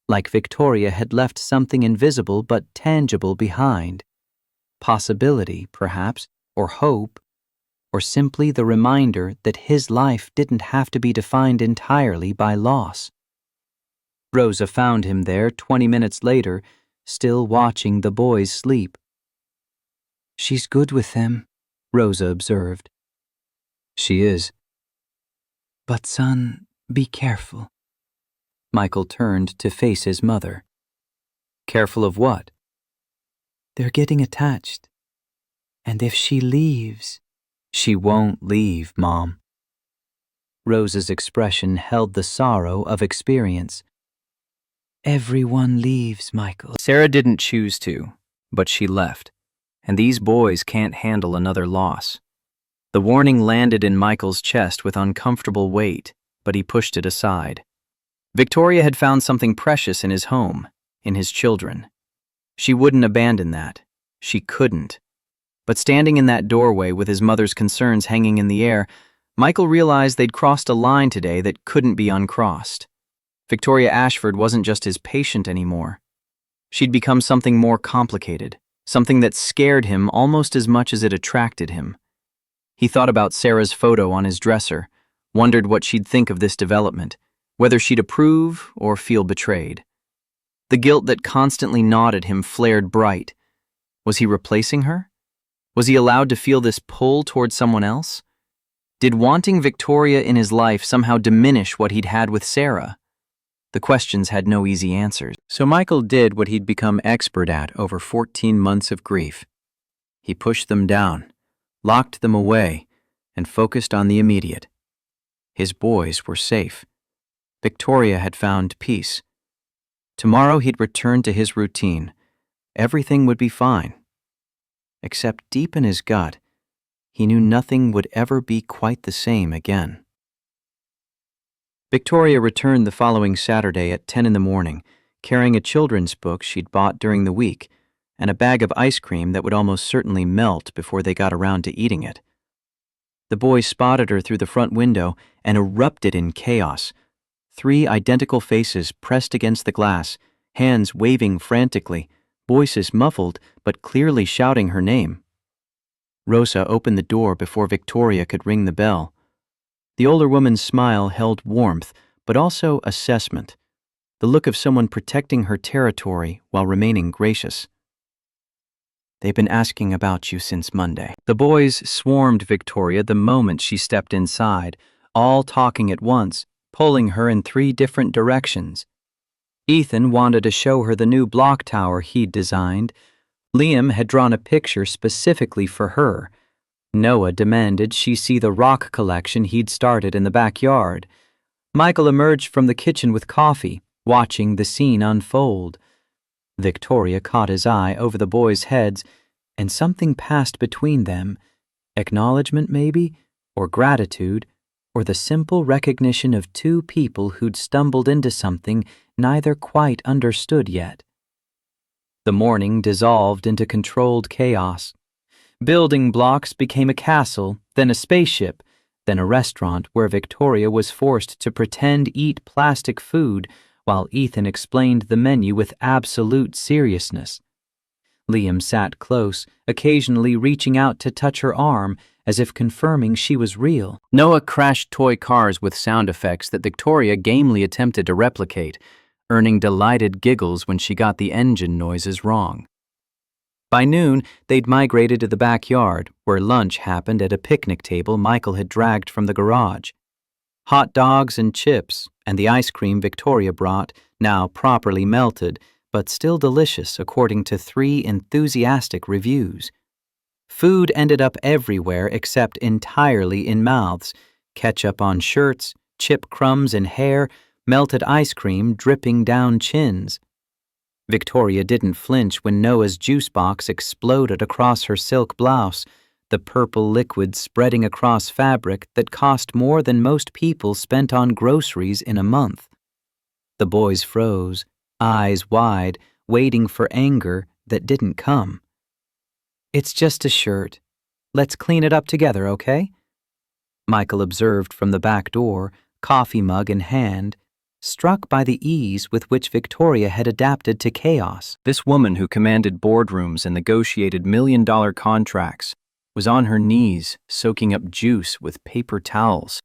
A: like Victoria had left something invisible but tangible behind. Possibility, perhaps, or hope, or simply the reminder that his life didn't have to be defined entirely by loss. Rosa found him there 20 minutes later, still watching the boys sleep. She's good with them, Rosa observed. She is. But son, Be careful. Michael turned to face his mother. Careful of what? They're getting attached. And if she leaves... She won't leave, Mom. Rosa's expression held the sorrow of experience. Everyone leaves, Michael. Sarah didn't choose to, but she left, and these boys can't handle another loss. The warning landed in Michael's chest with uncomfortable weight, but he pushed it aside. Victoria had found something precious in his home, in his children. She wouldn't abandon that. She couldn't. But standing in that doorway with his mother's concerns hanging in the air, Michael realized they'd crossed a line today that couldn't be uncrossed. Victoria Ashford wasn't just his patient anymore. She'd become something more complicated, something that scared him almost as much as it attracted him. He thought about Sarah's photo on his dresser, wondered what she'd think of this development, whether she'd approve or feel betrayed. The guilt that constantly gnawed at him flared bright. Was he replacing her? Was he allowed to feel this pull toward someone else? Did wanting Victoria in his life somehow diminish what he'd had with Sarah? The questions had no easy answers. So Michael did what he'd become expert at over 14 months of grief. He pushed them down, locked them away, and focused on the immediate. His boys were safe. Victoria had found peace. Tomorrow he'd return to his routine. Everything would be fine. Except deep in his gut, he knew nothing would ever be quite the same again. Victoria returned the following Saturday at 10 in the morning, carrying a children's book she'd bought during the week and a bag of ice cream that would almost certainly melt before they got around to eating it. The boys spotted her through the front window and erupted in chaos. 3 identical faces pressed against the glass, hands waving frantically, voices muffled but clearly shouting her name. Rosa opened the door before Victoria could ring the bell. The older woman's smile held warmth, but also assessment, the look of someone protecting her territory while remaining gracious. They've been asking about you since Monday. The boys swarmed Victoria the moment she stepped inside, all talking at once, pulling her in 3 different directions. Ethan wanted to show her the new block tower he'd designed. Liam had drawn a picture specifically for her. Noah demanded she see the rock collection he'd started in the backyard. Michael emerged from the kitchen with coffee, watching the scene unfold. Victoria caught his eye over the boys' heads, and something passed between them. Acknowledgement, maybe, or gratitude, or the simple recognition of 2 people who'd stumbled into something neither quite understood yet. The morning dissolved into controlled chaos. Building blocks became a castle, then a spaceship, then a restaurant where Victoria was forced to pretend eat plastic food while Ethan explained the menu with absolute seriousness. Liam sat close, occasionally reaching out to touch her arm as if confirming she was real. Noah crashed toy cars with sound effects that Victoria gamely attempted to replicate, earning delighted giggles when she got the engine noises wrong. By noon, they'd migrated to the backyard, where lunch happened at a picnic table Michael had dragged from the garage. Hot dogs and chips, and the ice cream Victoria brought, now properly melted, but still delicious according to 3 enthusiastic reviews. Food ended up everywhere except entirely in mouths, ketchup on shirts, chip crumbs in hair, melted ice cream dripping down chins. Victoria didn't flinch when Noah's juice box exploded across her silk blouse, the purple liquid spreading across fabric that cost more than most people spent on groceries in a month. The boys froze, eyes wide, waiting for anger that didn't come. It's just a shirt. Let's clean it up together, okay? Michael observed from the back door, coffee mug in hand, struck by the ease with which Victoria had adapted to chaos. This woman who commanded boardrooms and negotiated million-dollar contracts was on her knees soaking up juice with paper towels,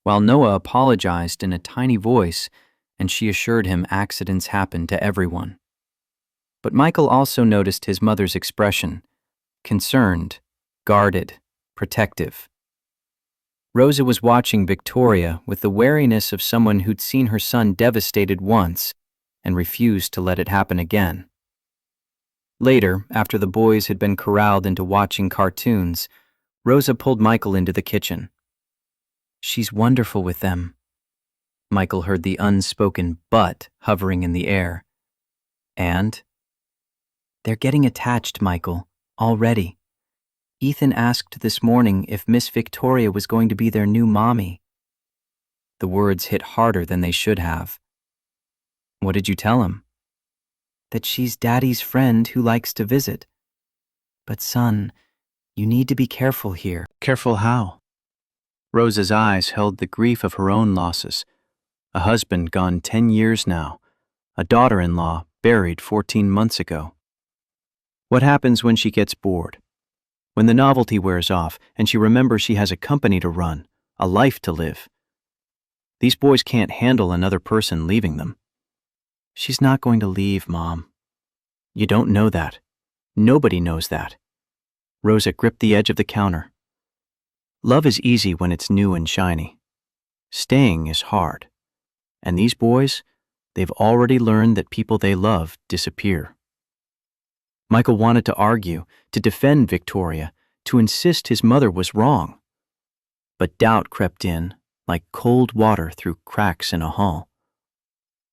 A: while Noah apologized in a tiny voice and she assured him accidents happen to everyone. But Michael also noticed his mother's expression, concerned, guarded, protective. Rosa was watching Victoria with the wariness of someone who'd seen her son devastated once and refused to let it happen again. Later, after the boys had been corralled into watching cartoons, Rosa pulled Michael into the kitchen. "She's wonderful with them." Michael heard the unspoken "but" hovering in the air. "And?" "They're getting attached, Michael, already. Ethan asked this morning if Miss Victoria was going to be their new mommy." The words hit harder than they should have. "What did you tell him?" "That she's Daddy's friend who likes to visit. But son, you need to be careful here."
B: Careful how? Rosa's eyes held the grief of her own losses. A husband gone 10 years now. A daughter-in-law buried 14 months ago. What happens when she gets bored? When the novelty wears off and she remembers she has a company to run, a life to live. These boys can't handle another person leaving them. "She's not going to leave, Mom." "You don't know that. Nobody knows that." Rosa gripped the edge of the counter. Love is easy when it's new and shiny. Staying is hard. And these boys, they've already learned that people they love disappear. Michael wanted to argue, to defend Victoria, to insist his mother was wrong. But doubt crept in, like cold water through cracks in a hull.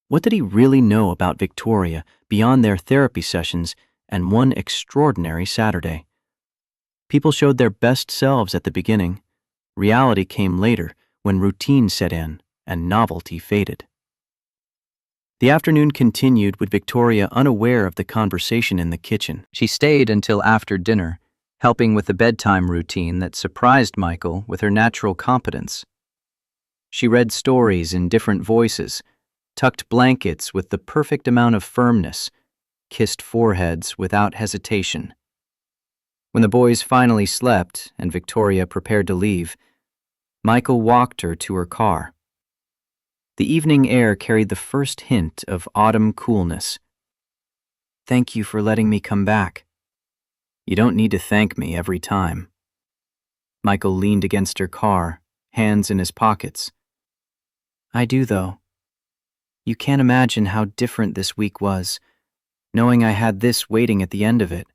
B: What did he really know about Victoria beyond their therapy sessions and one extraordinary Saturday? People showed their best selves at the beginning. Reality came later when routine set in and novelty faded. The afternoon continued with Victoria unaware of the conversation in the kitchen. She stayed until after dinner, helping with the bedtime routine that surprised Michael with her natural competence. She read stories in different voices, tucked blankets with the perfect amount of firmness, kissed foreheads without hesitation. When the boys finally slept and Victoria prepared to leave, Michael walked her to her car. The evening air carried the first hint of autumn coolness. "Thank you for letting me come back." "You don't need to thank me every time." Michael leaned against her car, hands in his pockets. "I do, though. You can't imagine how different this week was, knowing I had this waiting at the end of it."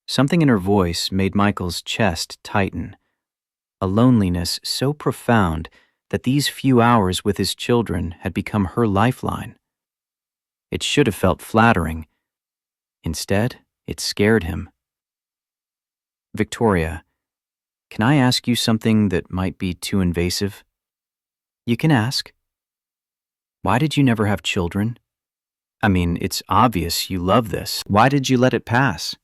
B: Something in her voice made Michael's chest tighten, a loneliness so profound that these few hours with his children had become her lifeline. It should have felt flattering. Instead, it scared him. "Victoria, can I ask you something that might be too invasive?" "You can ask." "Why did you never have children? I mean, it's obvious you love this. Why did you let it pass?"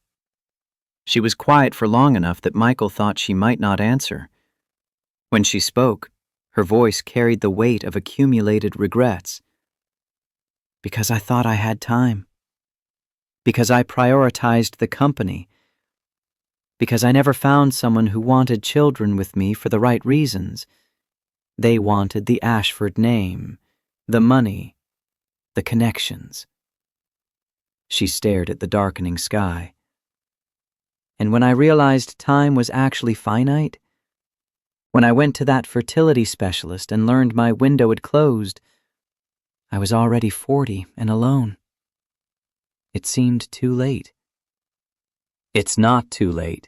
B: She was quiet for long enough that Michael thought she might not answer. When she spoke, her voice carried the weight of accumulated regrets. "Because I thought I had time. Because I prioritized the company. Because I never found someone who wanted children with me for the right reasons. They wanted the Ashford name, the money, the connections." She stared at the darkening sky. "And when I realized time was actually finite, when I went to that fertility specialist and learned my window had closed, I was already 40 and alone. It seemed too late." "It's not too late.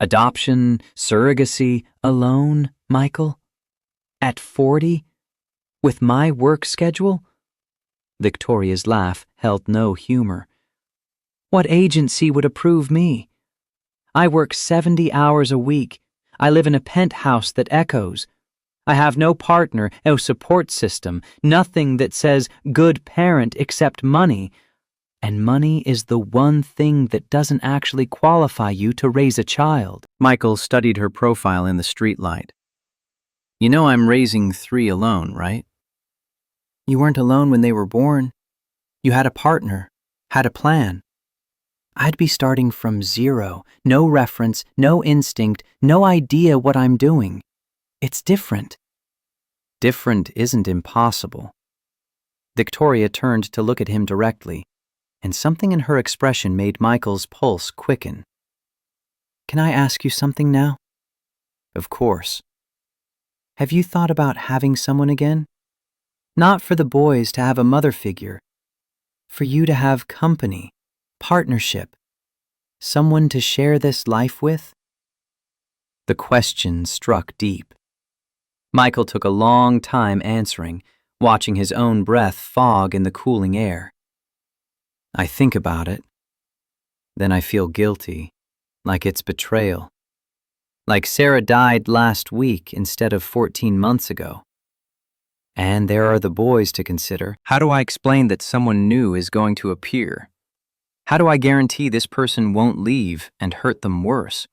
B: Adoption, surrogacy, alone, Michael? At 40? With my work schedule?" Victoria's laugh held no humor. "What agency would approve me? I work 70 hours a week. I live in a penthouse that echoes. I have no partner, no support system, nothing that says good parent except money. And money is the one thing that doesn't actually qualify you to raise a child." Michael studied her profile in the streetlight. "You know I'm raising 3 alone, right?" "You weren't alone when they were born. You had a partner, had a plan. I'd be starting from zero, no reference, no instinct, no idea what I'm doing. It's different." "Different isn't impossible." Victoria turned to look at him directly, and something in her expression made Michael's pulse quicken. "Can I ask you something now?" Of course. Have you thought about having someone again? Not for the boys to have a mother figure, for you to have company, partnership, someone to share this life with? The question struck deep. Michael took a long time answering, watching his own breath fog in the cooling air. I think about it. Then I feel guilty, like it's betrayal. Like Sarah died last week instead of 14 months ago. And there are the boys to consider. How do I explain that someone new is going to appear? How do I guarantee this person won't leave and hurt them worse?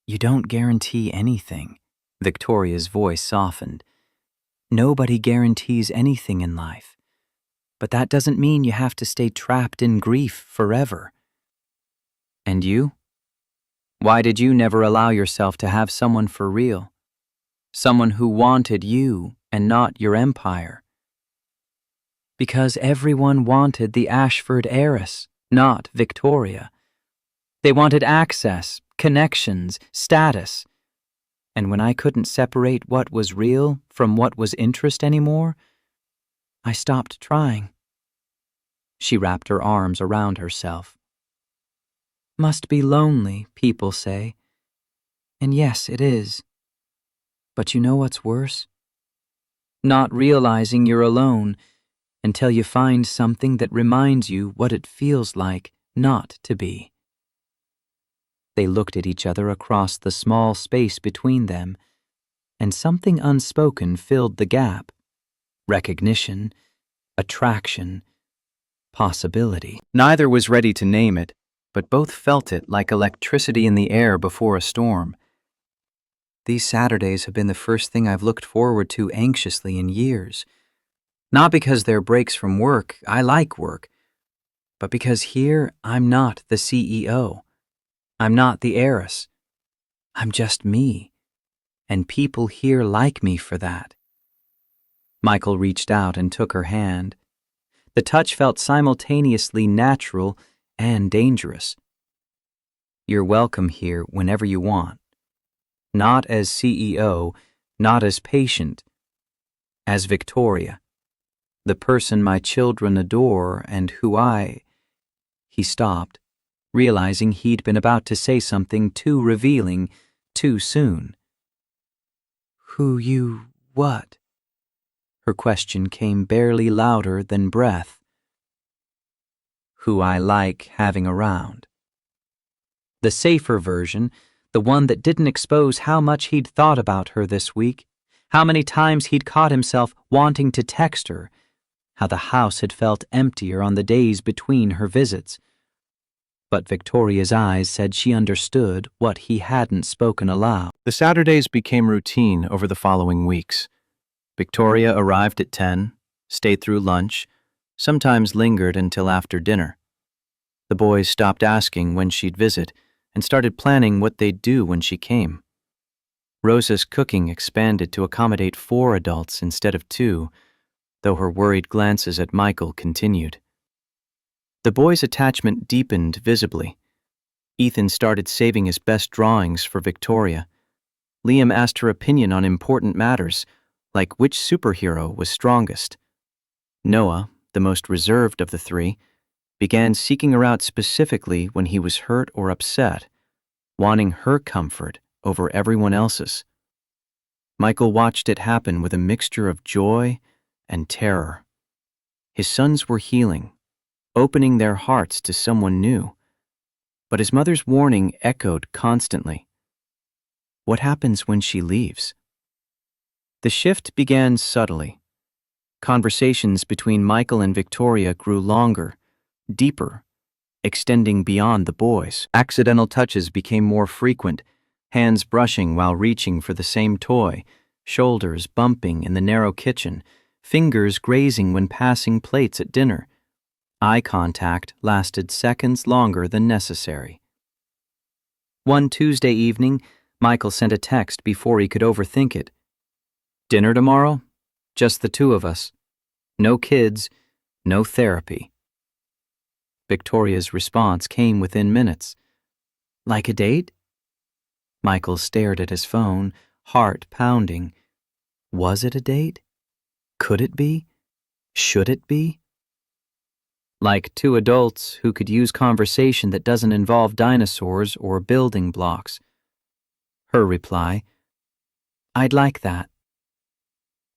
B: You don't guarantee anything. Victoria's voice softened. Nobody guarantees anything in life. But that doesn't mean you have to stay trapped in grief forever. And you? Why did you never allow yourself to have someone for real? Someone who wanted you and not your empire? Because everyone wanted the Ashford heiress, not Victoria. They wanted access, connections, status. And when I couldn't separate what was real from what was interest anymore, I stopped trying. She wrapped her arms around herself. Must be lonely, people say. And yes, it is. But you know what's worse? Not realizing you're alone until you find something that reminds you what it feels like not to be. They looked at each other across the small space between them, and something unspoken filled the gap. Recognition, attraction, possibility. Neither was ready to name it, but both felt it like electricity in the air before a storm. These Saturdays have been the first thing I've looked forward to anxiously in years. Not because they're breaks from work, I like work, but because here I'm not the CEO. I'm not the heiress. I'm just me, and people here like me for that. Michael reached out and took her hand. The touch felt simultaneously natural and dangerous. You're welcome here whenever you want. Not as CEO, not as patient, as Victoria, the person my children adore and who He stopped, realizing he'd been about to say something too revealing too soon. Who you what? Her question came barely louder than breath. Who I like having around. The safer version, the one that didn't expose how much he'd thought about her this week, how many times he'd caught himself wanting to text her, how the house had felt emptier on the days between her visits. But Victoria's eyes said she understood what he hadn't spoken aloud.
A: The Saturdays became routine over the following weeks. Victoria arrived at 10, stayed through lunch, sometimes lingered until after dinner. The boys stopped asking when she'd visit and started planning what they'd do when she came. Rosa's cooking expanded to accommodate 4 adults instead of 2, though her worried glances at Michael continued. The boys' attachment deepened visibly. Ethan started saving his best drawings for Victoria. Liam asked her opinion on important matters, like which superhero was strongest. Noah, the most reserved of the 3, began seeking her out specifically when he was hurt or upset, wanting her comfort over everyone else's. Michael watched it happen with a mixture of joy and terror. His sons were healing, opening their hearts to someone new, but his mother's warning echoed constantly. What happens when she leaves? The shift began subtly. Conversations between Michael and Victoria grew longer, deeper, extending beyond the boys. Accidental touches became more frequent, hands brushing while reaching for the same toy, shoulders bumping in the narrow kitchen, fingers grazing when passing plates at dinner. Eye contact lasted seconds longer than necessary. One Tuesday evening, Michael sent a text before he could overthink it. Dinner tomorrow? Just the 2 of us. No kids, no therapy. Victoria's response came within minutes. Like a date?
B: Michael stared at his phone, heart pounding. Was it a date? Could it be? Should it be? Like two adults who could use conversation that doesn't involve dinosaurs or building blocks. Her reply, I'd like that.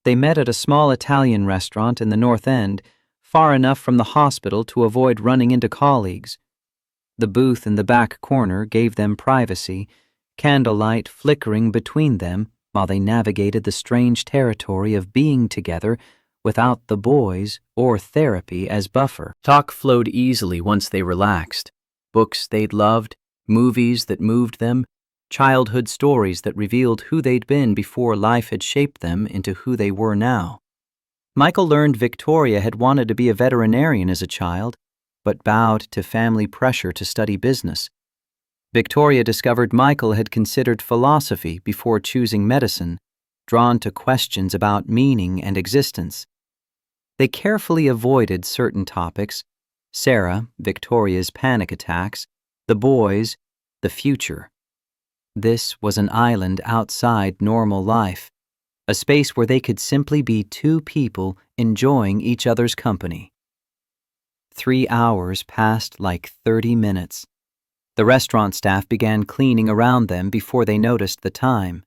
B: They met at a small Italian restaurant in the North End, far enough from the hospital to avoid running into colleagues. The booth in the back corner gave them privacy, candlelight flickering between them while they navigated the strange territory of being together without the boys or therapy as buffer. Talk flowed easily once they relaxed. Books they'd loved, movies that moved them, childhood stories that revealed who they'd been before life had shaped them into who they were now. Michael learned Victoria had wanted to be a veterinarian as a child, but bowed to family pressure to study business. Victoria discovered Michael had considered philosophy before choosing medicine, drawn to questions about meaning and existence. They carefully avoided certain topics: Sarah, Victoria's panic attacks, the boys, the future. This was an island outside normal life, a space where they could simply be two people enjoying each other's company. 3 hours passed like 30 minutes. The restaurant staff began cleaning around them before they noticed the time.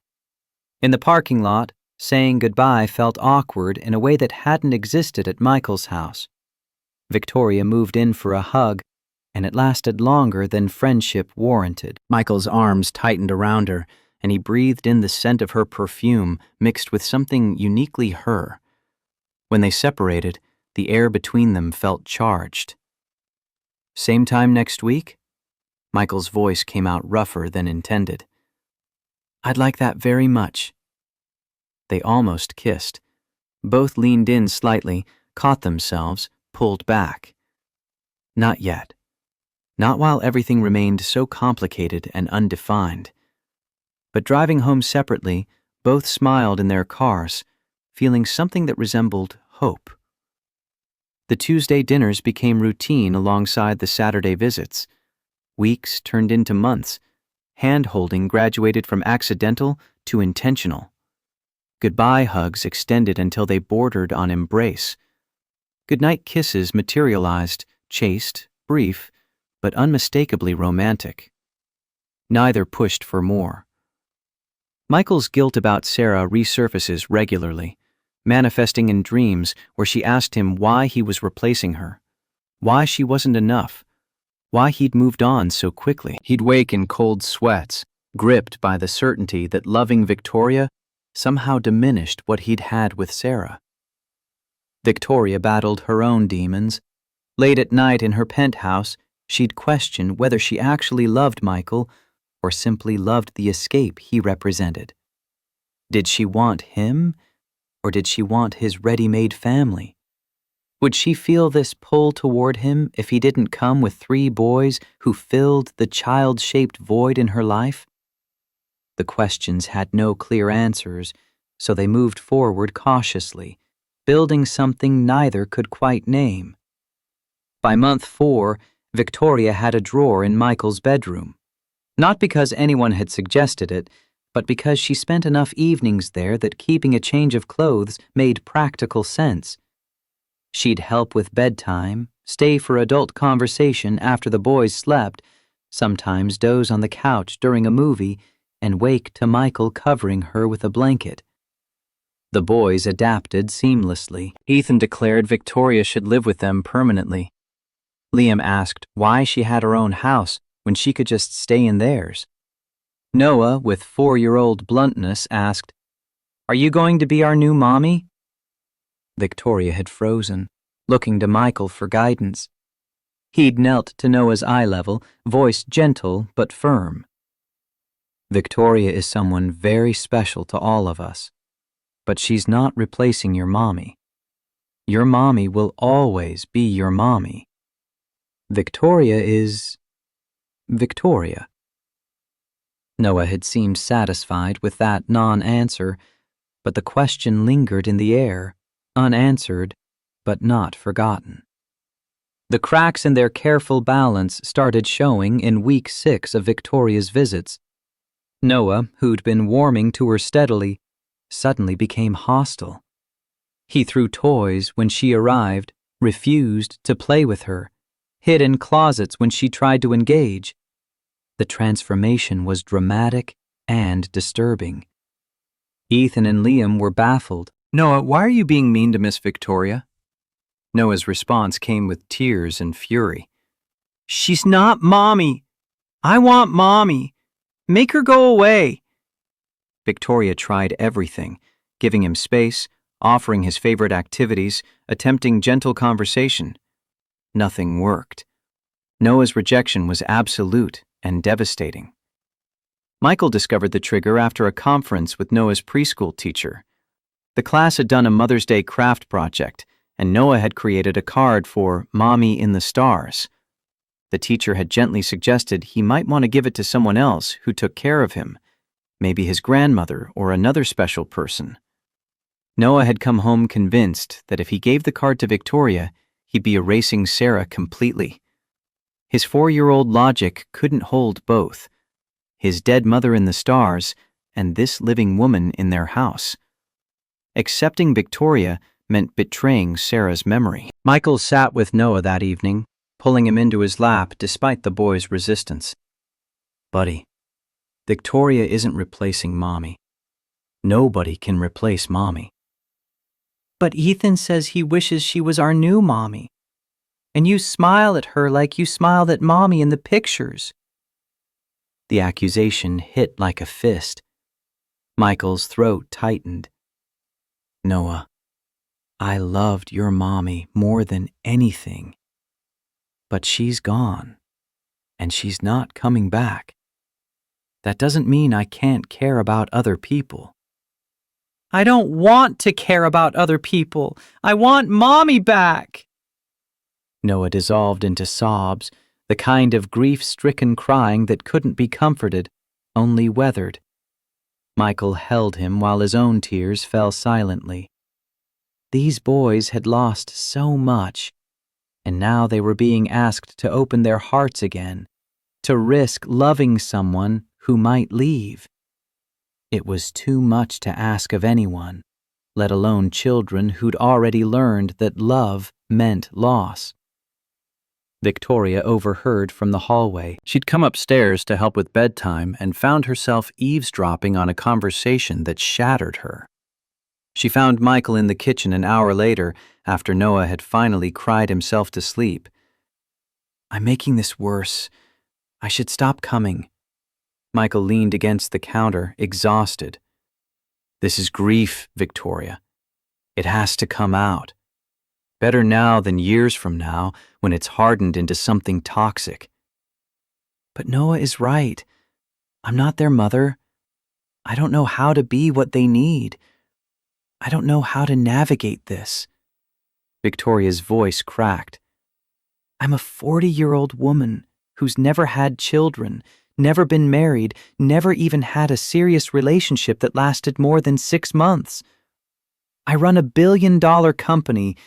B: In the parking lot, saying goodbye felt awkward in a way that hadn't existed at Michael's house. Victoria moved in for a hug, and it lasted longer than friendship warranted. Michael's arms tightened around her, and he breathed in the scent of her perfume mixed with something uniquely her. When they separated, the air between them felt charged. Same time next week? Michael's voice came out rougher than intended. I'd like that very much. They almost kissed. Both leaned in slightly, caught themselves, pulled back. Not yet. Not while everything remained so complicated and undefined. But driving home separately, both smiled in their cars, feeling something that resembled hope. The Tuesday dinners became routine alongside the Saturday visits. Weeks turned into months. Hand-holding graduated from accidental to intentional. Goodbye hugs extended until they bordered on embrace. Goodnight kisses materialized, chaste, brief, but unmistakably romantic. Neither pushed for more. Michael's guilt about Sarah resurfaces regularly, manifesting in dreams where she asked him why he was replacing her, why she wasn't enough, why he'd moved on so quickly. He'd wake in cold sweats, gripped by the certainty that loving Victoria somehow diminished what he'd had with Sarah. Victoria battled her own demons. Late at night in her penthouse, she'd question whether she actually loved Michael or simply loved the escape he represented. Did she want him, or did she want his ready-made family? Would she feel this pull toward him if he didn't come with 3 boys who filled the child-shaped void in her life? The questions had no clear answers, so they moved forward cautiously, building something neither could quite name. By month 4, Victoria had a drawer in Michael's bedroom. Not because anyone had suggested it, but because she spent enough evenings there that keeping a change of clothes made practical sense. She'd help with bedtime, stay for adult conversation after the boys slept, sometimes doze on the couch during a movie, and wake to Michael covering her with a blanket. The boys adapted seamlessly. Ethan declared Victoria should live with them permanently. Liam asked why she had her own house when she could just stay in theirs. Noah, with 4-year-old bluntness, asked, "Are you going to be our new mommy?" Victoria had frozen, looking to Michael for guidance. He'd knelt to Noah's eye level, voice gentle but firm. Victoria is someone very special to all of us, but she's not replacing your mommy. Your mommy will always be your mommy. Victoria is Victoria. Noah had seemed satisfied with that non-answer, but the question lingered in the air, unanswered, but not forgotten. The cracks in their careful balance started showing in week 6 of Victoria's visits. Noah, who'd been warming to her steadily, suddenly became hostile. He threw toys when she arrived, refused to play with her, hid in closets when she tried to engage. The transformation was dramatic and disturbing. Ethan and Liam were baffled.
A: "Noah, why are you being mean to Miss Victoria?" Noah's response came with tears and fury. "She's not Mommy. I want Mommy. Make her go away." Victoria tried everything, giving him space, offering his favorite activities, attempting gentle conversation. Nothing worked. Noah's rejection was absolute and devastating. Michael discovered the trigger after a conference with Noah's preschool teacher. The class had done a Mother's Day craft project, and Noah had created a card for Mommy in the Stars. The teacher had gently suggested he might want to give it to someone else who took care of him, maybe his grandmother or another special person. Noah had come home convinced that if he gave the card to Victoria, he'd be erasing Sarah completely. His 4-year-old logic couldn't hold both. His dead mother in the stars and this living woman in their house. Accepting Victoria meant betraying Sarah's memory. Michael sat with Noah that evening, pulling him into his lap despite the boy's resistance. "Buddy, Victoria isn't replacing Mommy. Nobody can replace Mommy."
B: "But Ethan says he wishes she was our new Mommy. And you smile at her like you smiled at Mommy in the pictures."
A: The accusation hit like a fist. Michael's throat tightened. "Noah, I loved your Mommy more than anything. But she's gone, and she's not coming back. That doesn't mean I can't care about other people."
B: "I don't want to care about other people. I want Mommy back."
A: Noah dissolved into sobs, the kind of grief-stricken crying that couldn't be comforted, only weathered. Michael held him while his own tears fell silently. These boys had lost so much, and now they were being asked to open their hearts again, to risk loving someone who might leave. It was too much to ask of anyone, let alone children who'd already learned that love meant loss. Victoria overheard from the hallway. She'd come upstairs to help with bedtime and found herself eavesdropping on a conversation that shattered her. She found Michael in the kitchen an hour later, after Noah had finally cried himself to sleep. "I'm making this worse. I should stop coming." Michael leaned against the counter, exhausted. "This is grief, Victoria. It has to come out. Better now than years from now, when it's hardened into something toxic." "But Noah is right. I'm not their mother. I don't know how to be what they need. I don't know how to navigate this." Victoria's voice cracked. "I'm a 40-year-old woman who's never had children, never been married, never even had a serious relationship that lasted more than 6 months. I run a billion-dollar company,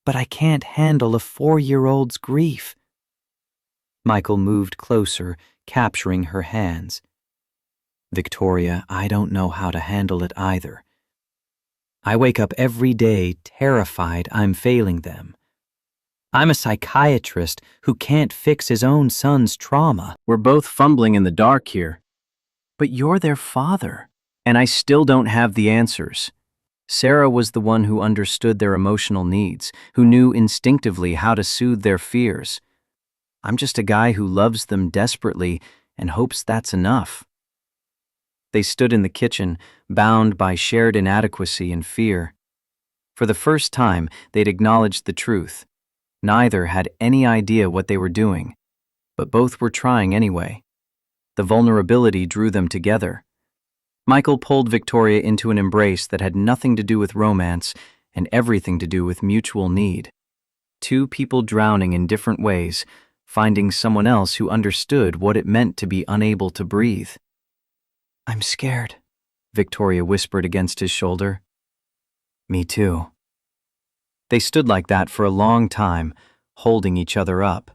A: but I can't handle a 4-year-old's grief." Michael moved closer, capturing her hands. "Victoria, I don't know how to handle it either. I wake up every day terrified I'm failing them. I'm a psychiatrist who can't fix his own son's trauma. We're both fumbling in the dark here. But you're their father, and I still don't have the answers." Sarah was the one who understood their emotional needs, who knew instinctively how to soothe their fears. "I'm just a guy who loves them desperately and hopes that's enough." They stood in the kitchen, bound by shared inadequacy and fear. For the first time, they'd acknowledged the truth. Neither had any idea what they were doing, but both were trying anyway. The vulnerability drew them together. Michael pulled Victoria into an embrace that had nothing to do with romance and everything to do with mutual need. Two people drowning in different ways, finding someone else who understood what it meant to be unable to breathe. "I'm scared," Victoria whispered against his shoulder. "Me too." They stood like that for a long time, holding each other up.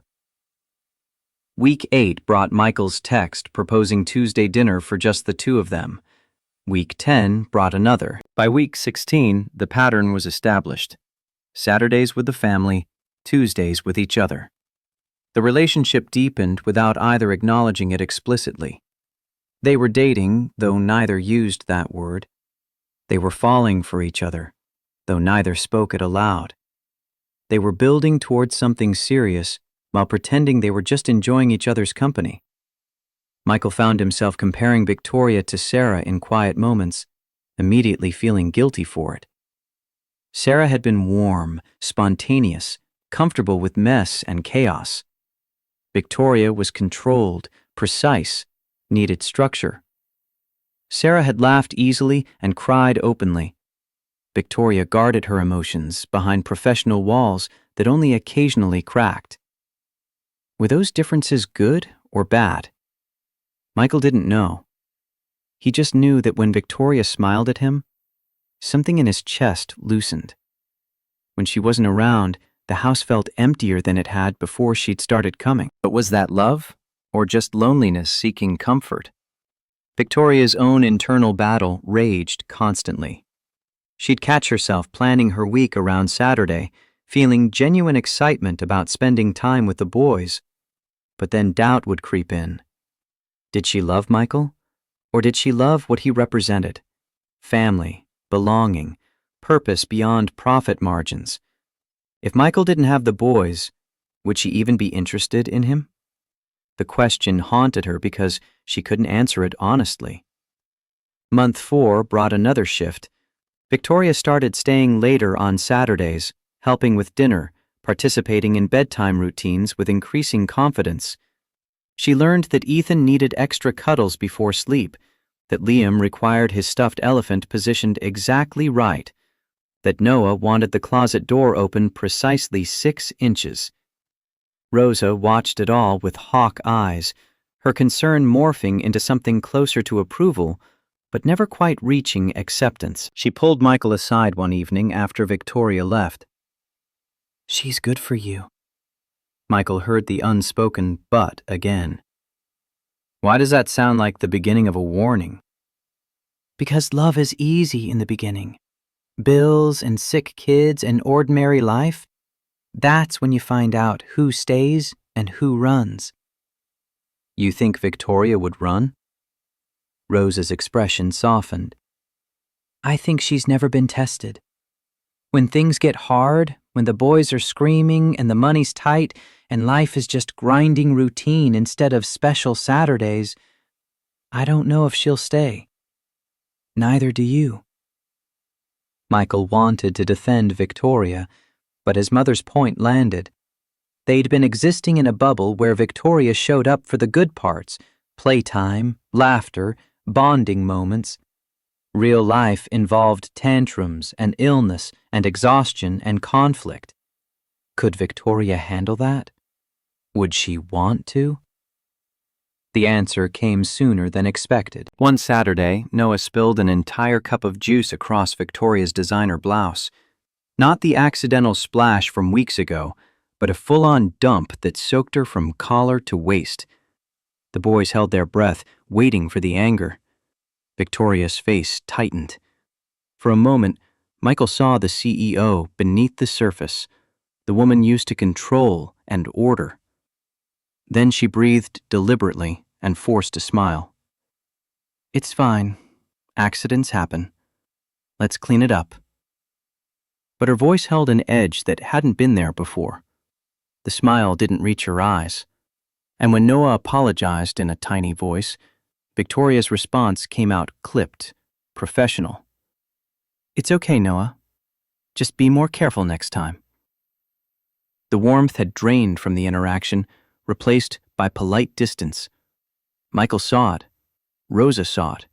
A: Week 8 brought Michael's text proposing Tuesday dinner for just the two of them. Week 10 brought another. By week 16, the pattern was established. Saturdays with the family, Tuesdays with each other. The relationship deepened without either acknowledging it explicitly. They were dating, though neither used that word. They were falling for each other, though neither spoke it aloud. They were building towards something serious while pretending they were just enjoying each other's company. Michael found himself comparing Victoria to Sarah in quiet moments, immediately feeling guilty for it. Sarah had been warm, spontaneous, comfortable with mess and chaos. Victoria was controlled, precise, needed structure. Sarah had laughed easily and cried openly. Victoria guarded her emotions behind professional walls that only occasionally cracked. Were those differences good or bad? Michael didn't know. He just knew that when Victoria smiled at him, something in his chest loosened. When she wasn't around, the house felt emptier than it had before she'd started coming. But was that love, or just loneliness seeking comfort? Victoria's own internal battle raged constantly. She'd catch herself planning her week around Saturday, feeling genuine excitement about spending time with the boys. But then doubt would creep in. Did she love Michael? Or did she love what he represented? Family, belonging, purpose beyond profit margins. If Michael didn't have the boys, would she even be interested in him? The question haunted her because she couldn't answer it honestly. Month 4 brought another shift. Victoria started staying later on Saturdays, helping with dinner, participating in bedtime routines with increasing confidence. She learned that Ethan needed extra cuddles before sleep, that Liam required his stuffed elephant positioned exactly right, that Noah wanted the closet door open precisely 6 inches. Rosa watched it all with hawk eyes, her concern morphing into something closer to approval, but never quite reaching acceptance. She pulled Michael aside one evening after Victoria left. "She's good for you." Michael heard the unspoken but again. Why does that sound like the beginning of a warning? Because love is easy in the beginning. Bills and sick kids and ordinary life, that's when you find out who stays and who runs. You think Victoria would run? Rosa's expression softened. I think she's never been tested. When things get hard, when the boys are screaming and the money's tight and life is just grinding routine instead of special Saturdays, I don't know if she'll stay. Neither do you. Michael wanted to defend Victoria, but his mother's point landed. They'd been existing in a bubble where Victoria showed up for the good parts, playtime, laughter, bonding moments. Real life involved tantrums and illness and exhaustion and conflict. Could Victoria handle that? Would she want to? The answer came sooner than expected. One Saturday, Noah spilled an entire cup of juice across Victoria's designer blouse. Not the accidental splash from weeks ago, but a full-on dump that soaked her from collar to waist. The boys held their breath, waiting for the anger. Victoria's face tightened. For a moment, Michael saw the CEO beneath the surface, the woman used to control and order. Then she breathed deliberately and forced a smile. It's fine. Accidents happen. Let's clean it up. But her voice held an edge that hadn't been there before. The smile didn't reach her eyes. And when Noah apologized in a tiny voice, Victoria's response came out clipped, professional. It's okay, Noah. Just be more careful next time. The warmth had drained from the interaction, replaced by polite distance. Michael saw it. Rosa saw it.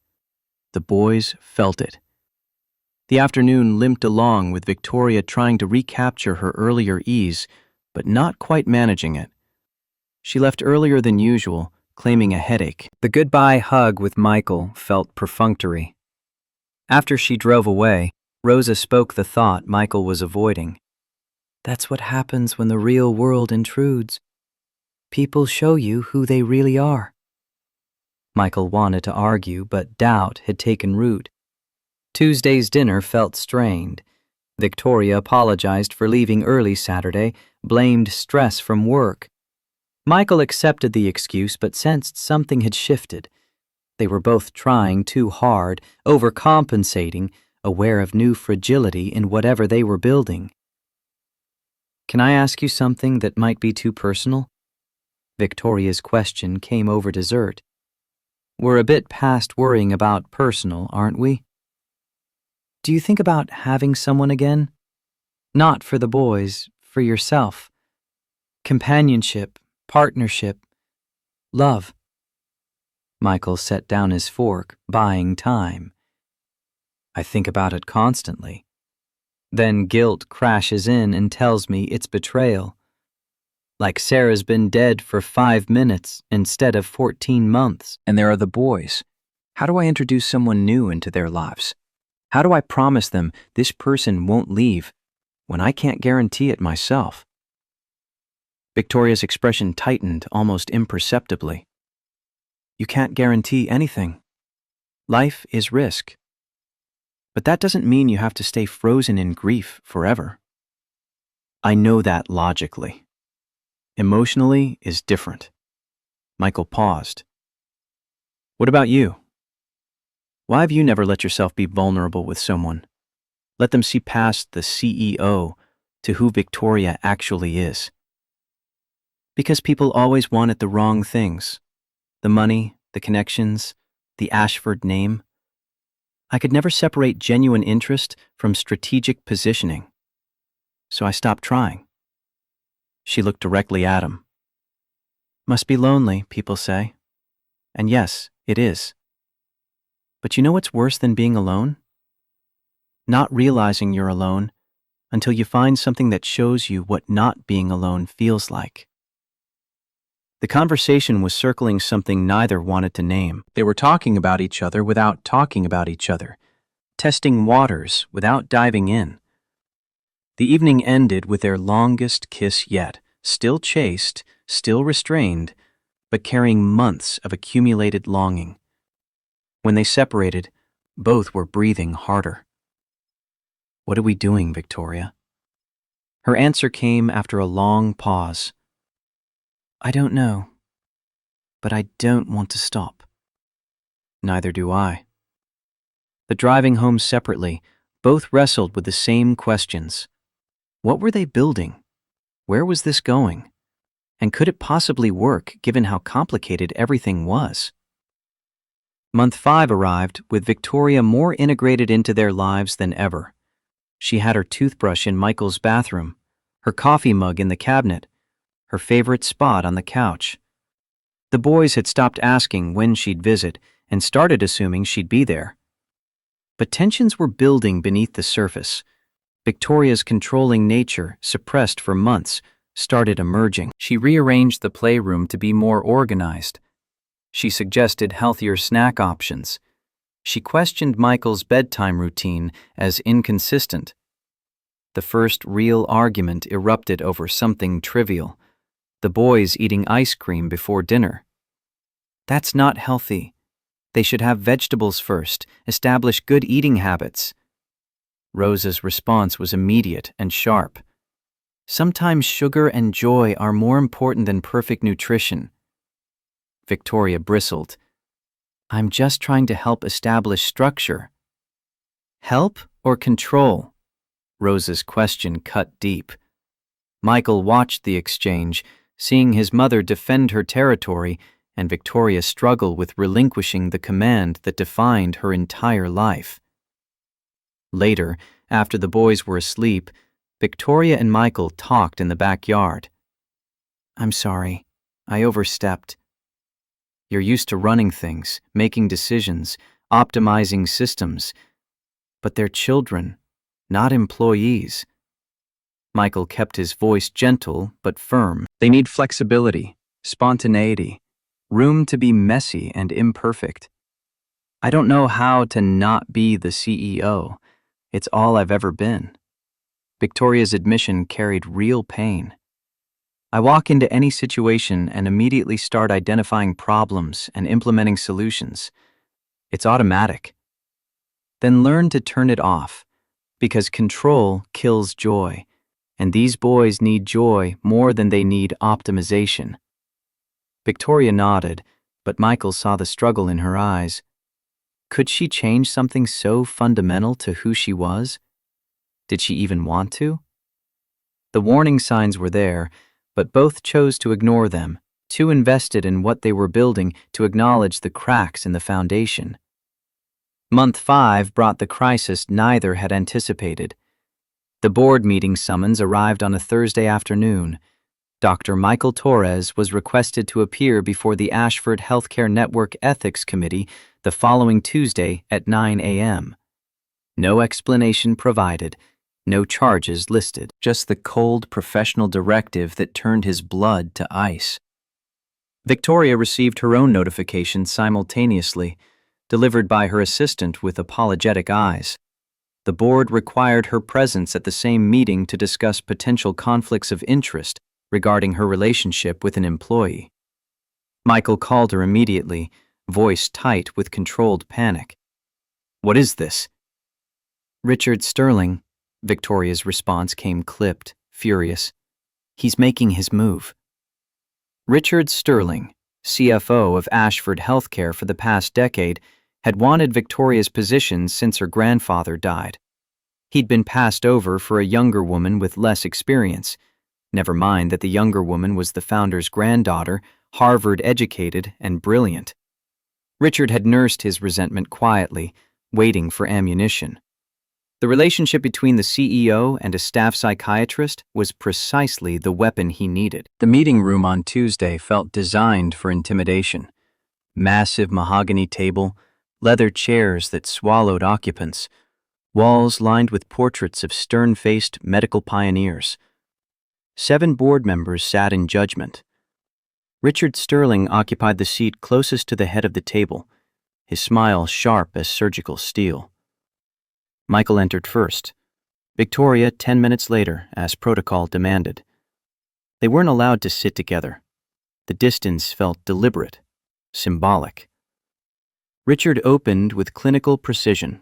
A: The boys felt it. The afternoon limped along with Victoria trying to recapture her earlier ease, but not quite managing it. She left earlier than usual, claiming a headache. The goodbye hug with Michael felt perfunctory. After she drove away, Rosa spoke the thought Michael was avoiding. That's what happens when the real world intrudes.
B: People show you who they really are. Michael wanted to argue, but doubt had taken root. Tuesday's dinner felt strained. Victoria apologized for leaving early Saturday, blamed stress from work. Michael accepted the excuse but sensed something had shifted. They were both trying too hard, overcompensating, aware of new fragility in whatever they were building. "Can I ask you something that might be too personal?" Victoria's question came over dessert. "We're a bit past worrying about personal, aren't we? Do you think about having someone again? Not for the boys, for yourself. Companionship, partnership, love." Michael set down his fork, buying time. "I think about it constantly. Then guilt crashes in and tells me it's betrayal. Like Sarah's been dead for 5 minutes instead of 14 months.
A: And there are the boys. How do I introduce someone new into their lives? How do I promise them this person won't leave when I can't guarantee it myself?" Victoria's expression tightened almost imperceptibly. "You can't guarantee anything. Life is risk. But that doesn't mean you have to stay frozen in grief forever. I know that logically. Emotionally is different." Michael paused. "What about you? Why have you never let yourself be vulnerable with someone? Let them see past the CEO to who Victoria actually is." "Because people always wanted the wrong things. The money, the connections, the Ashford name. I could never separate genuine interest from strategic positioning. So I stopped trying." She looked directly at him. "Must be lonely, people say. And yes, it is. But you know what's worse than being alone? Not realizing you're alone until you find something that shows you what not being alone feels like." The conversation was circling something neither wanted to name. They were talking about each other without talking about each other, testing waters without diving in. The evening ended with their longest kiss yet, still chaste, still restrained, but carrying months of accumulated longing. When they separated, both were breathing harder. "What are we doing, Victoria?" Her answer came after a long pause. "I don't know, but I don't want to stop." Neither do I. But driving home separately, both wrestled with the same questions. What were they building? Where was this going? And could it possibly work given how complicated everything was? Month 5 arrived with Victoria more integrated into their lives than ever. She had her toothbrush in Michael's bathroom, her coffee mug in the cabinet, her favorite spot on the couch. The boys had stopped asking when she'd visit and started assuming she'd be there. But tensions were building beneath the surface. Victoria's controlling nature, suppressed for months, started emerging. She rearranged the playroom to be more organized. She suggested healthier snack options. She questioned Michael's bedtime routine as inconsistent. The first real argument erupted over something trivial: the boys eating ice cream before dinner. "That's not healthy. They should have vegetables first, establish good eating habits." Rosa's response was immediate and sharp. "Sometimes sugar and joy are more important than perfect nutrition." Victoria bristled. "I'm just trying to help establish structure." "Help or control?" Rosa's question cut deep. Michael watched the exchange, seeing his mother defend her territory and Victoria struggle with relinquishing the command that defined her entire life. Later, after the boys were asleep, Victoria and Michael talked in the backyard. "I'm sorry. I overstepped. You're used to running things, making decisions, optimizing systems. But they're children, not employees." Michael kept his voice gentle but firm. "They need flexibility, spontaneity, room to be messy and imperfect. I don't know how to not be the CEO. It's all I've ever been." Victoria's admission carried real pain. I walk into any situation and immediately start identifying problems and implementing solutions. It's automatic. Then learn to turn it off, because control kills joy, and these boys need joy more than they need optimization. Victoria nodded, but Michael saw the struggle in her eyes. Could she change something so fundamental to who she was? Did she even want to? The warning signs were there, but both chose to ignore them, too invested in what they were building to acknowledge the cracks in the foundation. Month 5 brought the crisis neither had anticipated. The board meeting summons arrived on a Thursday afternoon. Dr. Michael Torres was requested to appear before the Ashford Healthcare Network Ethics Committee the following Tuesday at 9 a.m. No explanation provided, no charges listed, just the cold professional directive that turned his blood to ice. Victoria received her own notification simultaneously, delivered by her assistant with apologetic eyes. The board required her presence at the same meeting to discuss potential conflicts of interest regarding her relationship with an employee. Michael called her immediately, voice tight with controlled panic. "What is this?" "Richard Sterling." Victoria's response came clipped, furious. "He's making his move." Richard Sterling, CFO of Ashford Healthcare for the past decade, had wanted Victoria's position since her grandfather died. He'd been passed over for a younger woman with less experience. Never mind that the younger woman was the founder's granddaughter, Harvard-educated and brilliant. Richard had nursed his resentment quietly, waiting for ammunition. The relationship between the CEO and a staff psychiatrist was precisely the weapon he needed. The meeting room on Tuesday felt designed for intimidation. Massive mahogany table, leather chairs that swallowed occupants, walls lined with portraits of stern-faced medical pioneers. 7 board members sat in judgment. Richard Sterling occupied the seat closest to the head of the table, his smile sharp as surgical steel. Michael entered first. Victoria 10 minutes later, as protocol demanded. They weren't allowed to sit together. The distance felt deliberate, symbolic. Richard opened with clinical precision.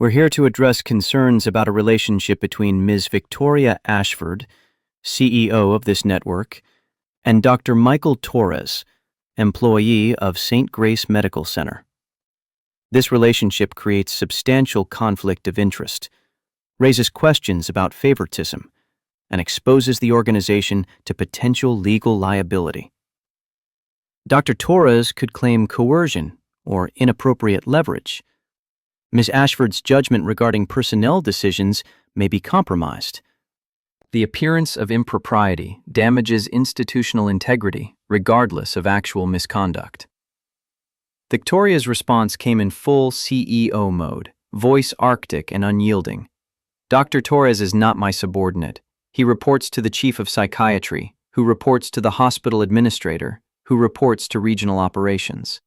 A: "We're here to address concerns about a relationship between Ms. Victoria Ashford, CEO of this network, and Dr. Michael Torres, employee of St. Grace Medical Center. This relationship creates substantial conflict of interest, raises questions about favoritism, and exposes the organization to potential legal liability. Dr. Torres could claim coercion or inappropriate leverage. Ms. Ashford's judgment regarding personnel decisions may be compromised. The appearance of impropriety damages institutional integrity regardless of actual misconduct." Victoria's response came in full CEO mode, voice arctic and unyielding. "Dr. Torres is not my subordinate. He reports to the chief of psychiatry, who reports to the hospital administrator, who reports to regional operations.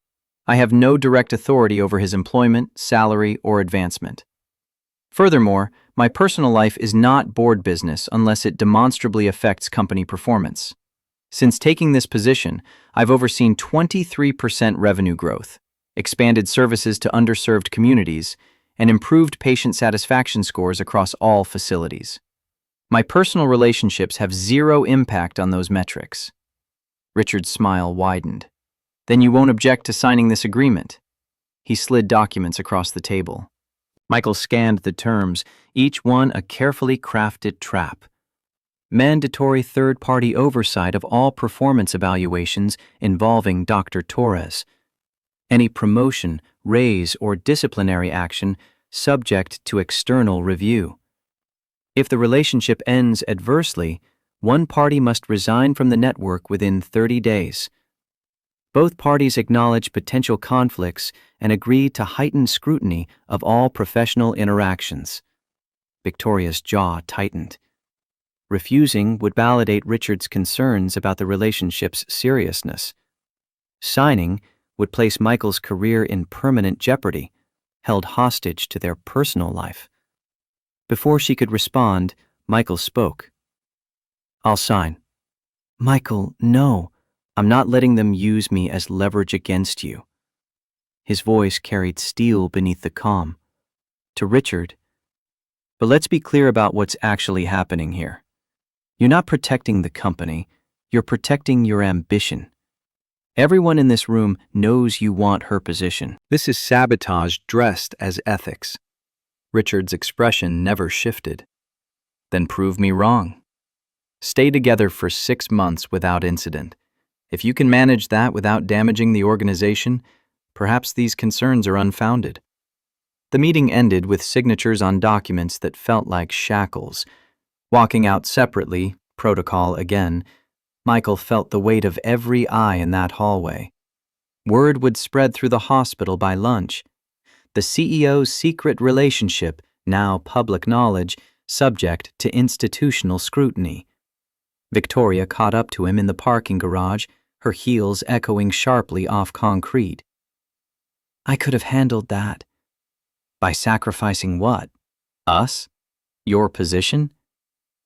A: I have no direct authority over his employment, salary, or advancement. Furthermore, my personal life is not board business unless it demonstrably affects company performance. Since taking this position, I've overseen 23% revenue growth, expanded services to underserved communities, and improved patient satisfaction scores across all facilities. My personal relationships have zero impact on those metrics." Richard's smile widened. "Then you won't object to signing this agreement?" He slid documents across the table. Michael scanned the terms, each one a carefully crafted trap. Mandatory third-party oversight of all performance evaluations involving Dr. Torres. Any promotion, raise, or disciplinary action subject to external review. If the relationship ends adversely, one party must resign from the network within 30 days. Both parties acknowledge potential conflicts and agree to heightened scrutiny of all professional interactions. Victoria's jaw tightened. Refusing would validate Richard's concerns about the relationship's seriousness. Signing would place Michael's career in permanent jeopardy, held hostage to their personal life. Before she could respond, Michael spoke. "I'll sign.
B: Michael, no. I'm not letting them use me as leverage against you. His voice carried steel beneath the calm. To Richard, but let's be clear about what's actually happening here. You're not protecting the company, you're protecting your ambition. Everyone in this room knows you want her position.
A: This is sabotage dressed as ethics. Richard's expression never shifted. Then prove me wrong. Stay together for 6 months without incident. If you can manage that without damaging the organization, perhaps these concerns are unfounded. The meeting ended with signatures on documents that felt like shackles. Walking out separately, protocol again, Michael felt the weight of every eye in that hallway. Word would spread through the hospital by lunch. The CEO's secret relationship, now public knowledge, subject to institutional scrutiny. Victoria caught up to him in the parking garage, her heels echoing sharply off concrete. I could have handled that. By sacrificing what? Us? Your position?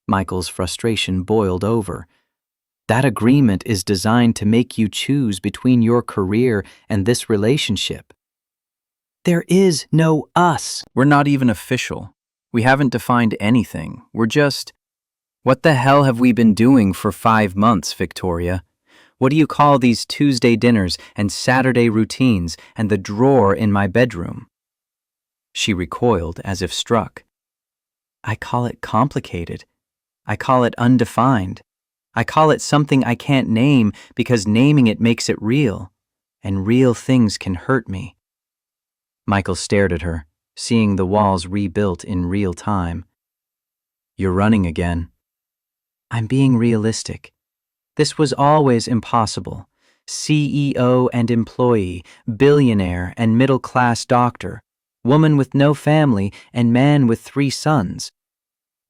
A: Michael's frustration boiled over. That agreement is designed to make you choose between your career and this relationship. There is no us. We're not even official. We haven't defined anything. We're just... What the hell have we been doing for 5 months, Victoria? What do you call these Tuesday dinners and Saturday routines and the drawer in my bedroom? She recoiled as if struck. I call it complicated. I call it undefined. I call it something I can't name because naming it makes it real, and real things can hurt me. Michael stared at her, seeing the walls rebuilt in real time. You're running again. I'm being realistic. This was always impossible. CEO and employee, billionaire and middle-class doctor, woman with no family and man with 3 sons.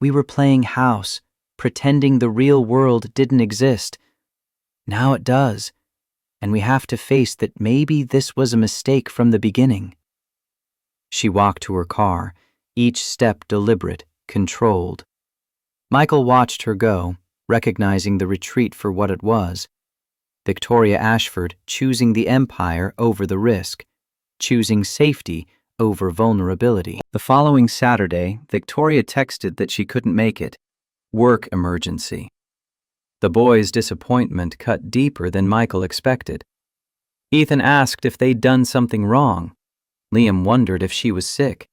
A: We were playing house, pretending the real world didn't exist. Now it does, and we have to face that maybe this was a mistake from the beginning. She walked to her car, each step deliberate, controlled. Michael watched her go, recognizing the retreat for what it was. Victoria Ashford choosing the empire over the risk, choosing safety over vulnerability. The following Saturday, Victoria texted that she couldn't make it. Work emergency. The boys' disappointment cut deeper than Michael expected. Ethan asked if they'd done something wrong. Liam wondered if she was sick.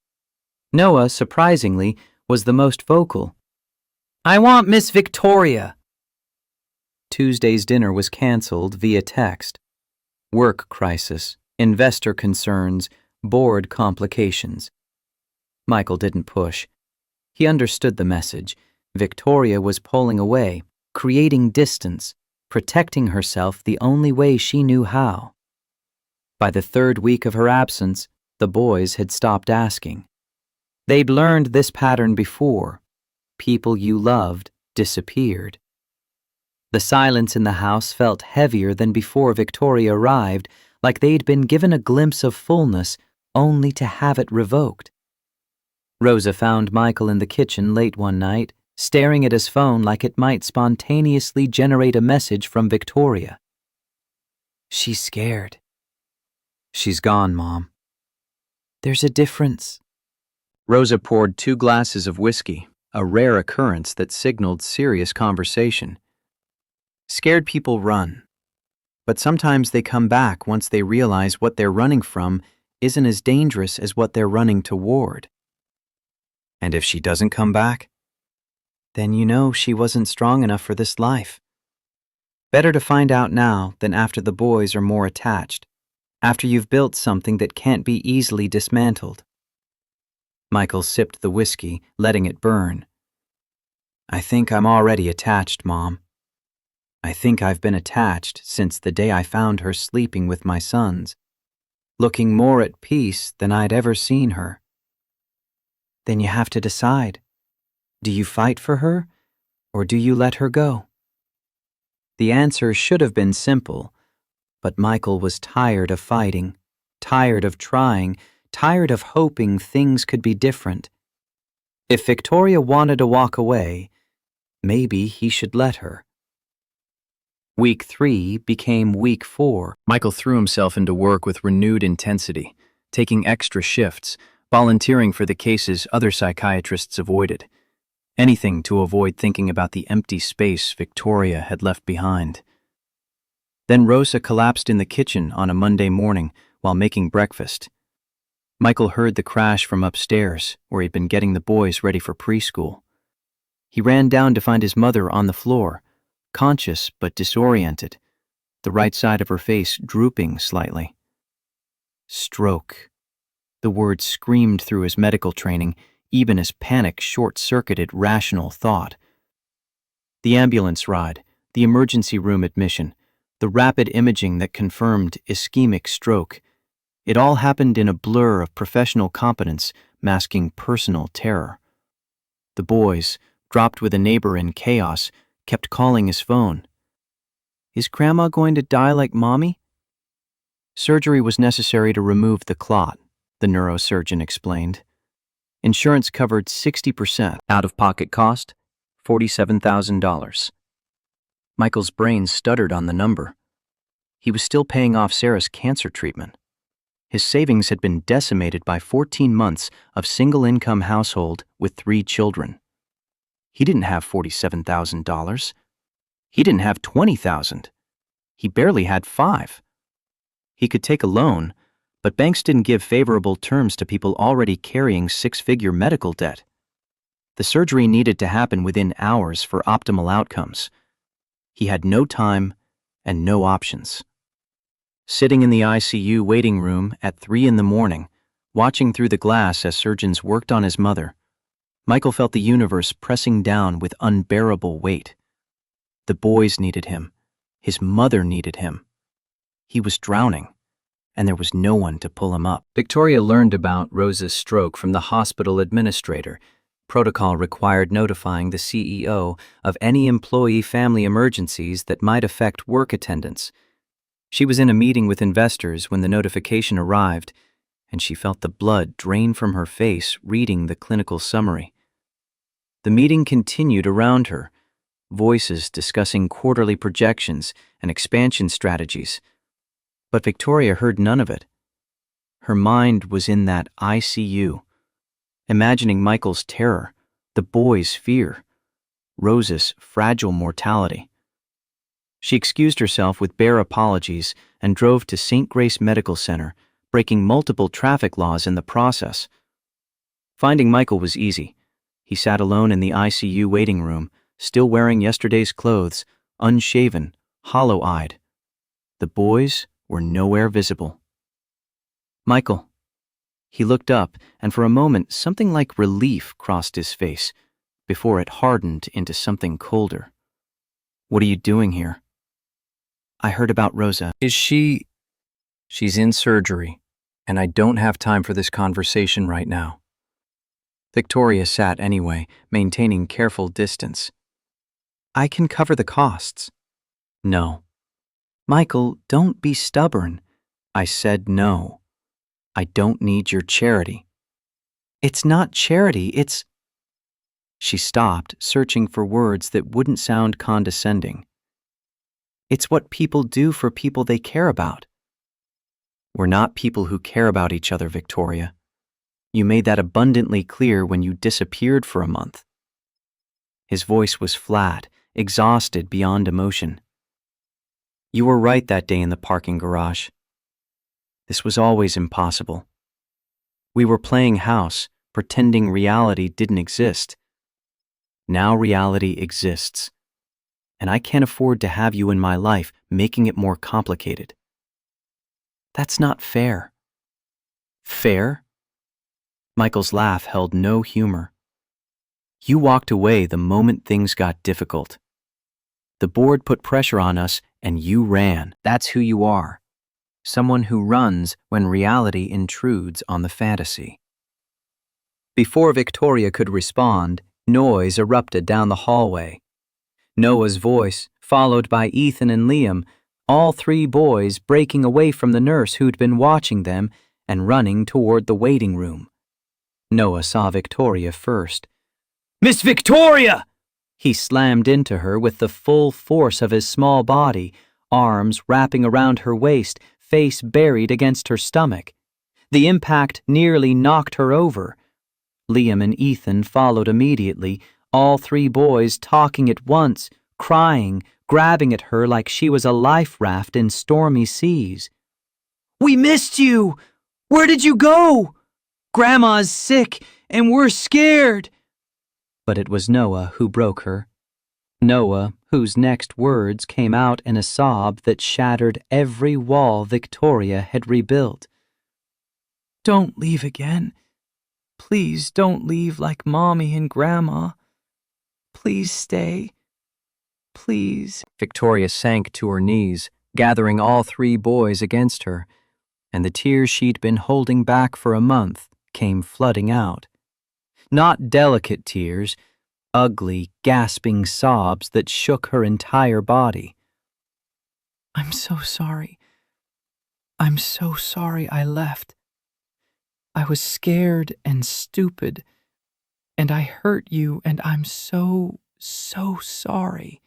A: Noah, surprisingly, was the most vocal. I want Miss Victoria. Tuesday's dinner was canceled via text. Work crisis, investor concerns, board complications. Michael didn't push. He understood the message. Victoria was pulling away, creating distance, protecting herself the only way she knew how. By the 3rd week of her absence, the boys had stopped asking. They'd learned this pattern before. People you loved disappeared. The silence in the house felt heavier than before Victoria arrived, like they'd been given a glimpse of fullness only to have it revoked. Rosa found Michael in the kitchen late one night, staring at his phone like it might spontaneously generate a message from Victoria. She's scared. She's gone, Mom. There's a difference. Rosa poured 2 glasses of whiskey, a rare occurrence that signaled serious conversation. Scared people run, but sometimes they come back once they realize what they're running from isn't as dangerous as what they're running toward. And if she doesn't come back, then you know she wasn't strong enough for this life. Better to find out now than after the boys are more attached, after you've built something that can't be easily dismantled. Michael sipped the whiskey, letting it burn. I think I'm already attached, Mom. I think I've been attached since the day I found her sleeping with my sons, looking more at peace than I'd ever seen her. Then you have to decide. Do you fight for her, or do you let her go? The answer should have been simple, but Michael was tired of fighting, tired of trying, tired of hoping things could be different. If Victoria wanted to walk away, maybe he should let her.
B: Week 3 became week 4.
A: Michael threw himself into work with renewed intensity, taking extra shifts, volunteering for the cases other psychiatrists avoided. Anything to avoid thinking about the empty space Victoria had left behind. Then Rosa collapsed in the kitchen on a Monday morning while making breakfast. Michael heard the crash from upstairs, where he'd been getting the boys ready for preschool. He ran down to find his mother on the floor, conscious but disoriented, the right side of her face drooping slightly. Stroke. The word screamed through his medical training, even as panic short-circuited rational thought. The ambulance ride, the emergency room admission, the rapid imaging that confirmed ischemic stroke. It all happened in a blur of professional competence masking personal terror. The boys, dropped with a neighbor in chaos, kept calling his phone. Is Grandma going to die like Mommy? Surgery was necessary to remove the clot, the neurosurgeon explained. Insurance covered 60%. Out-of-pocket cost, $47,000. Michael's brain stuttered on the number. He was still paying off Sarah's cancer treatment. His savings had been decimated by 14 months of single-income household with 3 children. He didn't have $47,000. He didn't have $20,000. He barely had $5,000. He could take a loan, but banks didn't give favorable terms to people already carrying 6-figure medical debt. The surgery needed to happen within hours for optimal outcomes. He had no time and no options. Sitting in the ICU waiting room at 3 a.m, watching through the glass as surgeons worked on his mother, Michael felt the universe pressing down with unbearable weight. The boys needed him. His mother needed him. He was drowning, and there was no one to pull him up. Victoria learned about Rosa's stroke from the hospital administrator. Protocol required notifying the CEO of any employee family emergencies that might affect work attendance. She was in a meeting with investors when the notification arrived, and she felt the blood drain from her face reading the clinical summary. The meeting continued around her, voices discussing quarterly projections and expansion strategies. But Victoria heard none of it. Her mind was in that ICU, imagining Michael's terror, the boys' fear, Rosa's fragile mortality. She excused herself with bare apologies and drove to St. Grace Medical Center, breaking multiple traffic laws in the process. Finding Michael was easy. He sat alone in the ICU waiting room, still wearing yesterday's clothes, unshaven, hollow-eyed. The boys were nowhere visible. Michael. He looked up, and for a moment something like relief crossed his face, before it hardened into something colder. What are you doing here? I heard about Rosa. Is she... She's in surgery, and I don't have time for this conversation right now. Victoria sat anyway, maintaining careful distance. I can cover the costs. No. Michael, don't be stubborn. I said no. I don't need your charity. It's not charity, it's... She stopped, searching for words that wouldn't sound condescending. It's what people do for people they care about. We're not people who care about each other, Victoria. You made that abundantly clear when you disappeared for a month. His voice was flat, exhausted beyond emotion. You were right that day in the parking garage. This was always impossible. We were playing house, pretending reality didn't exist. Now reality exists, and I can't afford to have you in my life making it more complicated. That's not fair. Fair? Michael's laugh held no humor. You walked away the moment things got difficult. The board put pressure on us, and you ran. That's who you are. Someone who runs when reality intrudes on the fantasy. Before Victoria could respond, noise erupted down the hallway. Noah's voice, followed by Ethan and Liam, all 3 boys breaking away from the nurse who'd been watching them and running toward the waiting room. Noah saw Victoria first. "Miss Victoria!" He slammed into her with the full force of his small body, arms wrapping around her waist, face buried against her stomach. The impact nearly knocked her over. Liam and Ethan followed immediately, all three boys talking at once, crying, grabbing at her like she was a life raft in stormy seas. "We missed you! Where did you go? Grandma's sick and we're scared." But it was Noah who broke her. Noah, whose next words came out in a sob that shattered every wall Victoria had rebuilt. "Don't leave again. Please don't leave like Mommy and Grandma. Please stay. Please." Victoria sank to her knees, gathering all three boys against her, and the tears she'd been holding back for a month came flooding out. Not delicate tears, ugly, gasping sobs that shook her entire body. "I'm so sorry. I'm so sorry I left. I was scared and stupid, and I hurt you, and I'm so sorry."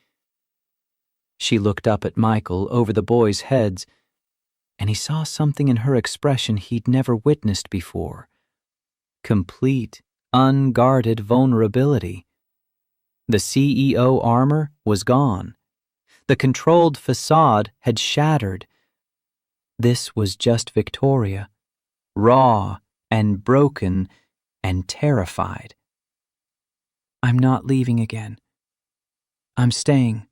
A: She looked up at Michael over the boys' heads, and he saw something in her expression he'd never witnessed before. Complete, unguarded vulnerability. The CEO armor was gone. The controlled facade had shattered. This was just Victoria, raw and broken and terrified. "I'm not leaving again. I'm staying.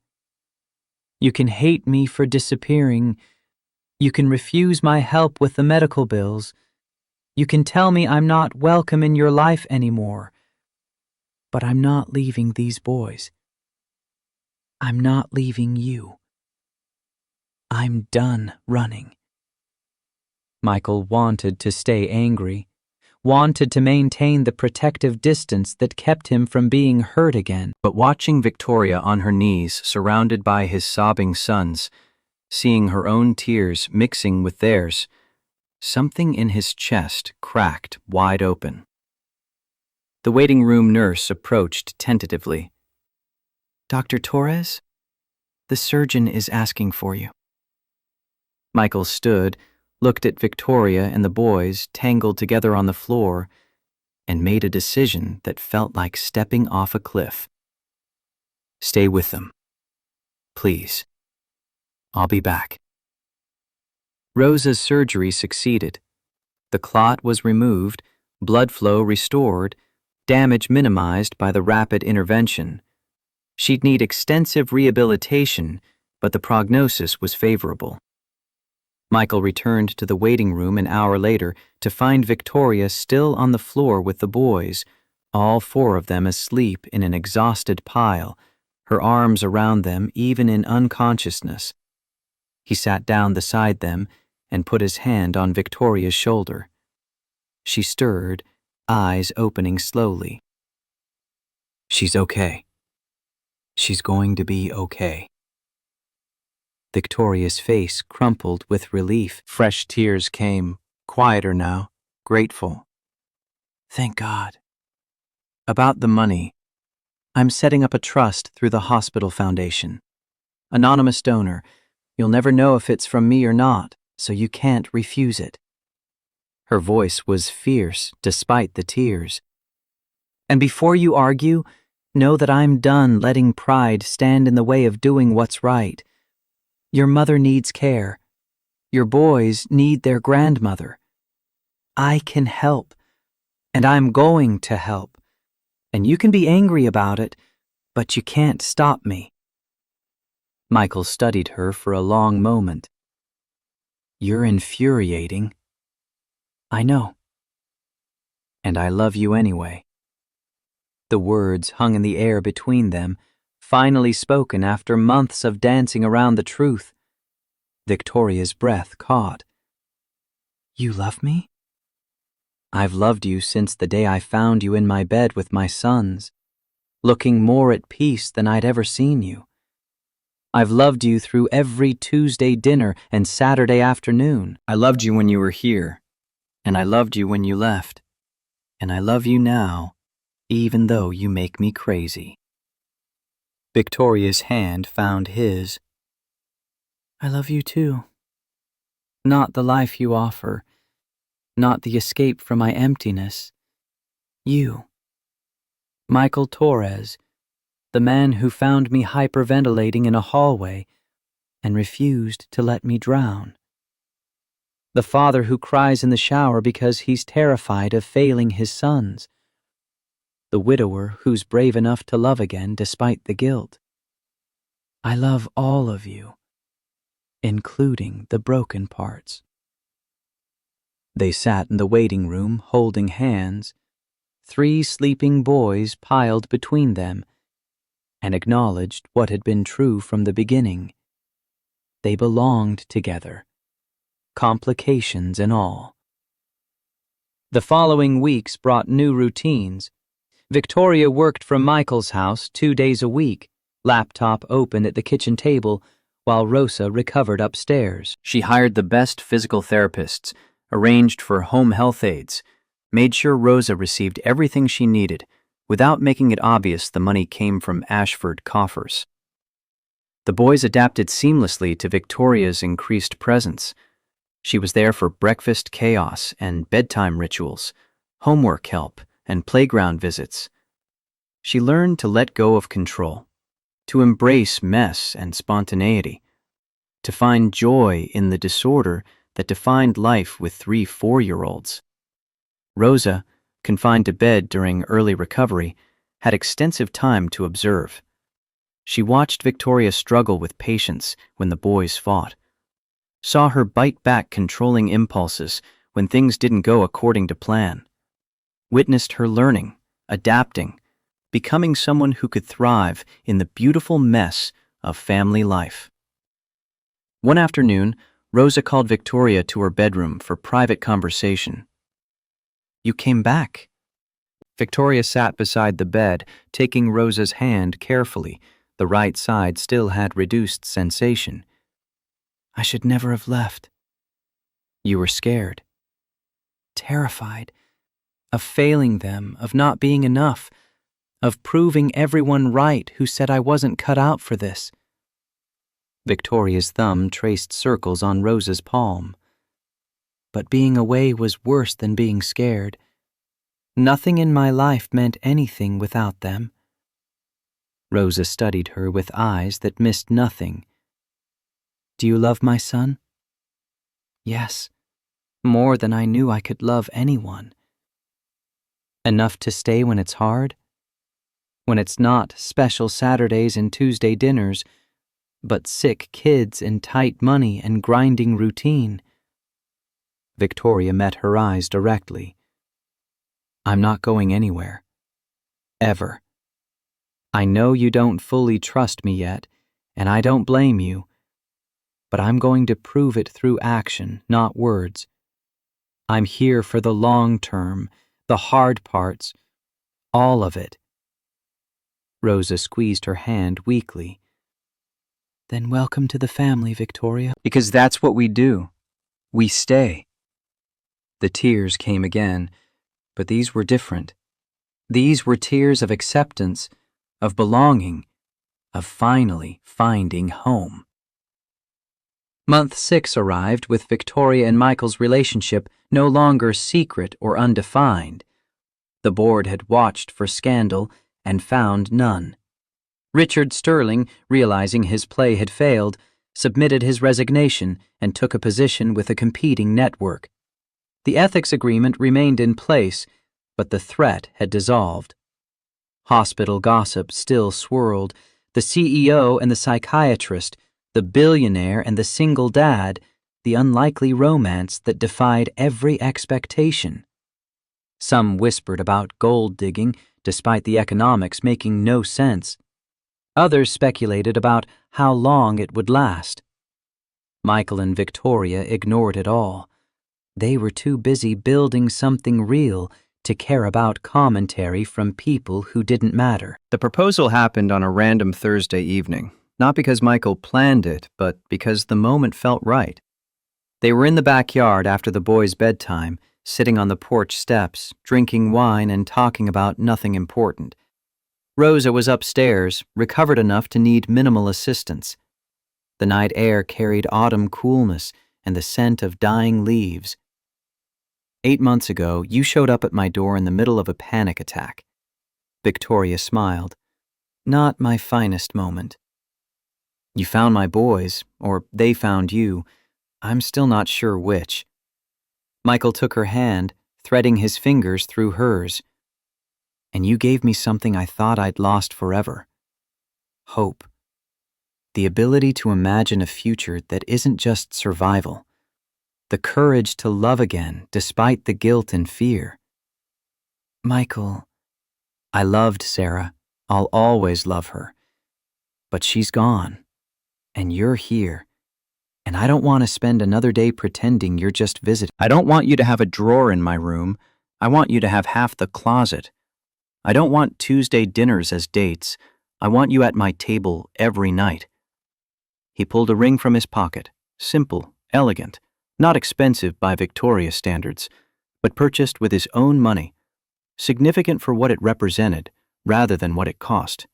A: You can hate me for disappearing. You can refuse my help with the medical bills. You can tell me I'm not welcome in your life anymore. But I'm not leaving these boys. I'm not leaving you. I'm done running." Michael wanted to stay angry, wanted to maintain the protective distance that kept him from being hurt again. But watching Victoria on her knees, surrounded by his sobbing sons, seeing her own tears mixing with theirs, something in his chest cracked wide open. The waiting room nurse approached tentatively. "Dr. Torres, the surgeon is asking for you." Michael stood, looked at Victoria and the boys tangled together on the floor, and made a decision that felt like stepping off a cliff. "Stay with them. Please. I'll be back." Rosa's surgery succeeded. The clot was removed, blood flow restored, damage minimized by the rapid intervention. She'd need extensive rehabilitation, but the prognosis was favorable. Michael returned to the waiting room an hour later to find Victoria still on the floor with the boys, all four of them asleep in an exhausted pile, her arms around them even in unconsciousness. He sat down beside them and put his hand on Victoria's shoulder. She stirred, eyes opening slowly. "She's okay. She's going to be okay." Victoria's face crumpled with relief. Fresh tears came, quieter now, grateful. "Thank God." "About the money. I'm setting up a trust through the hospital foundation. Anonymous donor. You'll never know if it's from me or not, so you can't refuse it." Her voice was fierce despite the tears. "And before you argue, know that I'm done letting pride stand in the way of doing what's right. Your mother needs care. Your boys need their grandmother. I can help, and I'm going to help. And you can be angry about it, but you can't stop me." Michael studied her for a long moment. "You're infuriating." "I know. And I love you anyway." The words hung in the air between them, finally spoken after months of dancing around the truth. Victoria's breath caught. "You love me?" "I've loved you since the day I found you in my bed with my sons, looking more at peace than I'd ever seen you. I've loved you through every Tuesday dinner and Saturday afternoon. I loved you when you were here, and I loved you when you left, and I love you now, even though you make me crazy."
B: Victoria's hand found his. I love you too. Not the life you offer, not the escape from my emptiness. You. Michael Torres, the man who found me hyperventilating in a hallway and refused to let me drown. The father who cries in the shower because he's terrified of failing his sons. The widower who's brave enough to love again despite the guilt. I love all of you, including the broken parts. They sat in the waiting room holding hands, 3 sleeping boys piled between them, and acknowledged what had been true from the beginning. They belonged together, complications and all. The following weeks brought new routines. Victoria worked from Michael's house 2 days a week, laptop open at the kitchen table, while Rosa recovered upstairs. She hired the best physical therapists, arranged for home health aides, made sure Rosa received everything she needed, without making it obvious the money came from Ashford coffers. The boys adapted seamlessly to Victoria's increased presence. She was there for breakfast chaos and bedtime rituals, homework help, and playground visits. She learned to let go of control, to embrace mess and spontaneity, to find joy in the disorder that defined life with 3 4-year-olds. Rosa, confined to bed during early recovery, had extensive time to observe. She watched Victoria struggle with patience when the boys fought, saw her bite back controlling impulses when things didn't go according to plan, witnessed her learning, adapting, becoming someone who could thrive in the beautiful mess of family life. One afternoon, Rosa called Victoria to her bedroom for private conversation. You came back. Victoria sat beside the bed, taking Rosa's hand carefully. The right side still had reduced sensation. I should never have left. You were scared. Terrified. Of failing them, of not being enough, of proving everyone right who said I wasn't cut out for this. Victoria's thumb traced circles on Rosa's palm. But being away was worse than being scared. Nothing in my life meant anything without them. Rosa studied her with eyes that missed nothing. Do you love my son? Yes, more than I knew I could love anyone. Enough to stay when it's hard? When it's not special Saturdays and Tuesday dinners, but sick kids and tight money and grinding routine. Victoria met her eyes directly. I'm not going anywhere. Ever. I know you don't fully trust me yet, and I don't blame you, but I'm going to prove it through action, not words. I'm here for the long term, the hard parts, all of it. Rosa squeezed her hand weakly. Then welcome to the family, Victoria. Because that's what we do. We stay. The tears came again, but these were different. These were tears of acceptance, of belonging, of finally finding home. Month 6 arrived with Victoria and Michael's relationship no longer secret or undefined. The board had watched for scandal and found none. Richard Sterling, realizing his play had failed, submitted his resignation and took a position with a competing network. The ethics agreement remained in place, but the threat had dissolved. Hospital gossip still swirled. The CEO and the psychiatrist, the billionaire and the single dad, the unlikely romance that defied every expectation. Some whispered about gold digging, despite the economics making no sense. Others speculated about how long it would last. Michael and Victoria ignored it all. They were too busy building something real to care about commentary from people who didn't matter. The proposal happened on a random Thursday evening, not because Michael planned it, but because the moment felt right. They were in the backyard after the boys' bedtime, sitting on the porch steps, drinking wine and talking about nothing important. Rosa was upstairs, recovered enough to need minimal assistance. The night air carried autumn coolness and the scent of dying leaves. 8 months ago, you showed up at my door in the middle of a panic attack. Victoria smiled. Not my finest moment. You found my boys, or they found you. I'm still not sure which. Michael took her hand, threading his fingers through hers. And you gave me something I thought I'd lost forever. Hope. The ability to imagine a future that isn't just survival. The courage to love again despite the guilt and fear. Michael, I loved Sarah. I'll always love her. But she's gone. And you're here. And I don't want to spend another day pretending you're just visiting. I don't want you to have a drawer in my room. I want you to have half the closet. I don't want Tuesday dinners as dates. I want you at my table every night. He pulled a ring from his pocket. Simple, elegant, not expensive by Victoria standards, but purchased with his own money. Significant for what it represented, rather than what it cost.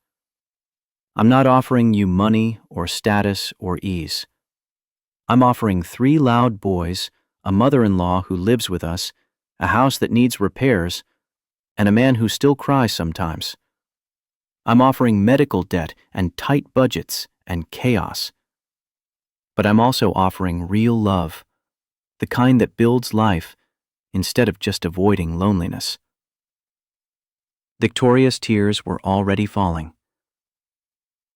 B: I'm not offering you money or status or ease. I'm offering 3 loud boys, a mother-in-law who lives with us, a house that needs repairs, and a man who still cries sometimes. I'm offering medical debt and tight budgets and chaos. But I'm also offering real love, the kind that builds life instead of just avoiding loneliness. Victoria's tears were already falling.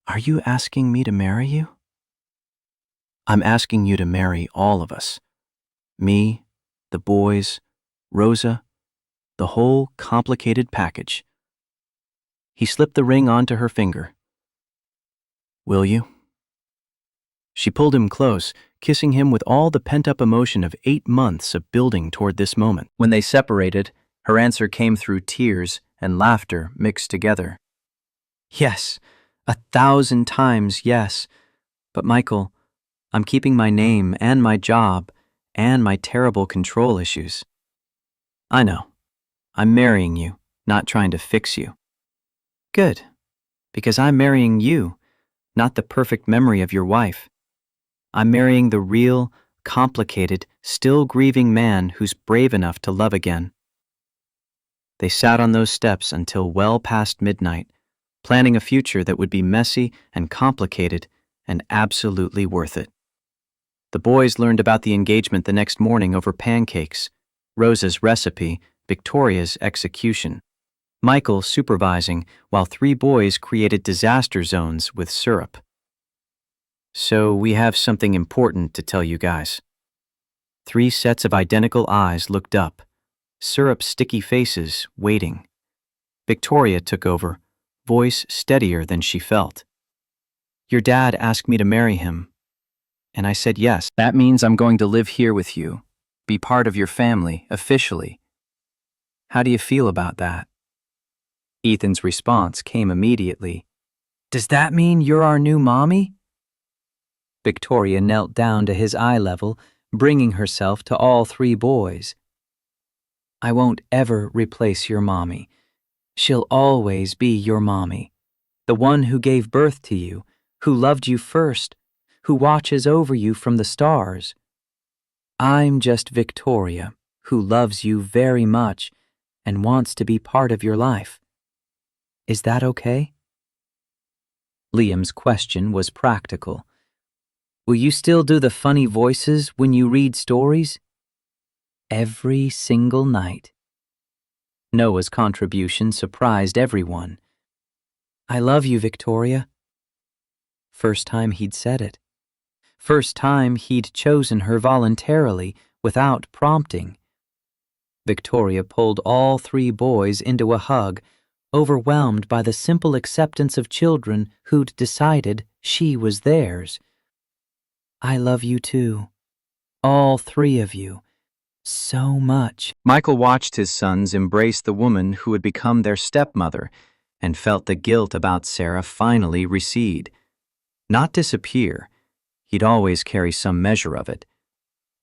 B: Are you asking me to marry you? I'm asking you to marry all of us. Me, the boys, Rosa, the whole complicated package. He slipped the ring onto her finger. Will you? She pulled him close, kissing him with all the pent-up emotion of 8 months of building toward this moment. When they separated, her answer came through tears and laughter mixed together. Yes, 1,000 times yes. But Michael, I'm keeping my name and my job and my terrible control issues. I know. I'm marrying you, not trying to fix you. Good, because I'm marrying you, not the perfect memory of your wife. I'm marrying the real, complicated, still grieving man who's brave enough to love again. They sat on those steps until well past midnight, planning a future that would be messy and complicated and absolutely worth it. The boys learned about the engagement the next morning over pancakes, Rosa's recipe, Victoria's execution, Michael supervising while 3 boys created disaster zones with syrup. So we have something important to tell you guys. 3 sets of identical eyes looked up, syrup sticky faces waiting. Victoria took over, voice steadier than she felt. Your dad asked me to marry him, and I said yes. That means I'm going to live here with you, be part of your family, officially. How do you feel about that? Ethan's response came immediately. Does that mean you're our new mommy? Victoria knelt down to his eye level, bringing herself to all 3 boys. I won't ever replace your mommy. She'll always be your mommy, the one who gave birth to you, who loved you first, who watches over you from the stars. I'm just Victoria, who loves you very much and wants to be part of your life. Is that okay? Liam's question was practical. Will you still do the funny voices when you read stories? Every single night. Noah's contribution surprised everyone. I love you, Victoria. First time he'd said it. First time he'd chosen her voluntarily, without prompting. Victoria pulled all 3 boys into a hug, overwhelmed by the simple acceptance of children who'd decided she was theirs. I love you too. All 3 of you. So much. Michael watched his sons embrace the woman who had become their stepmother and felt the guilt about Sarah finally recede. Not disappear. He'd always carry some measure of it.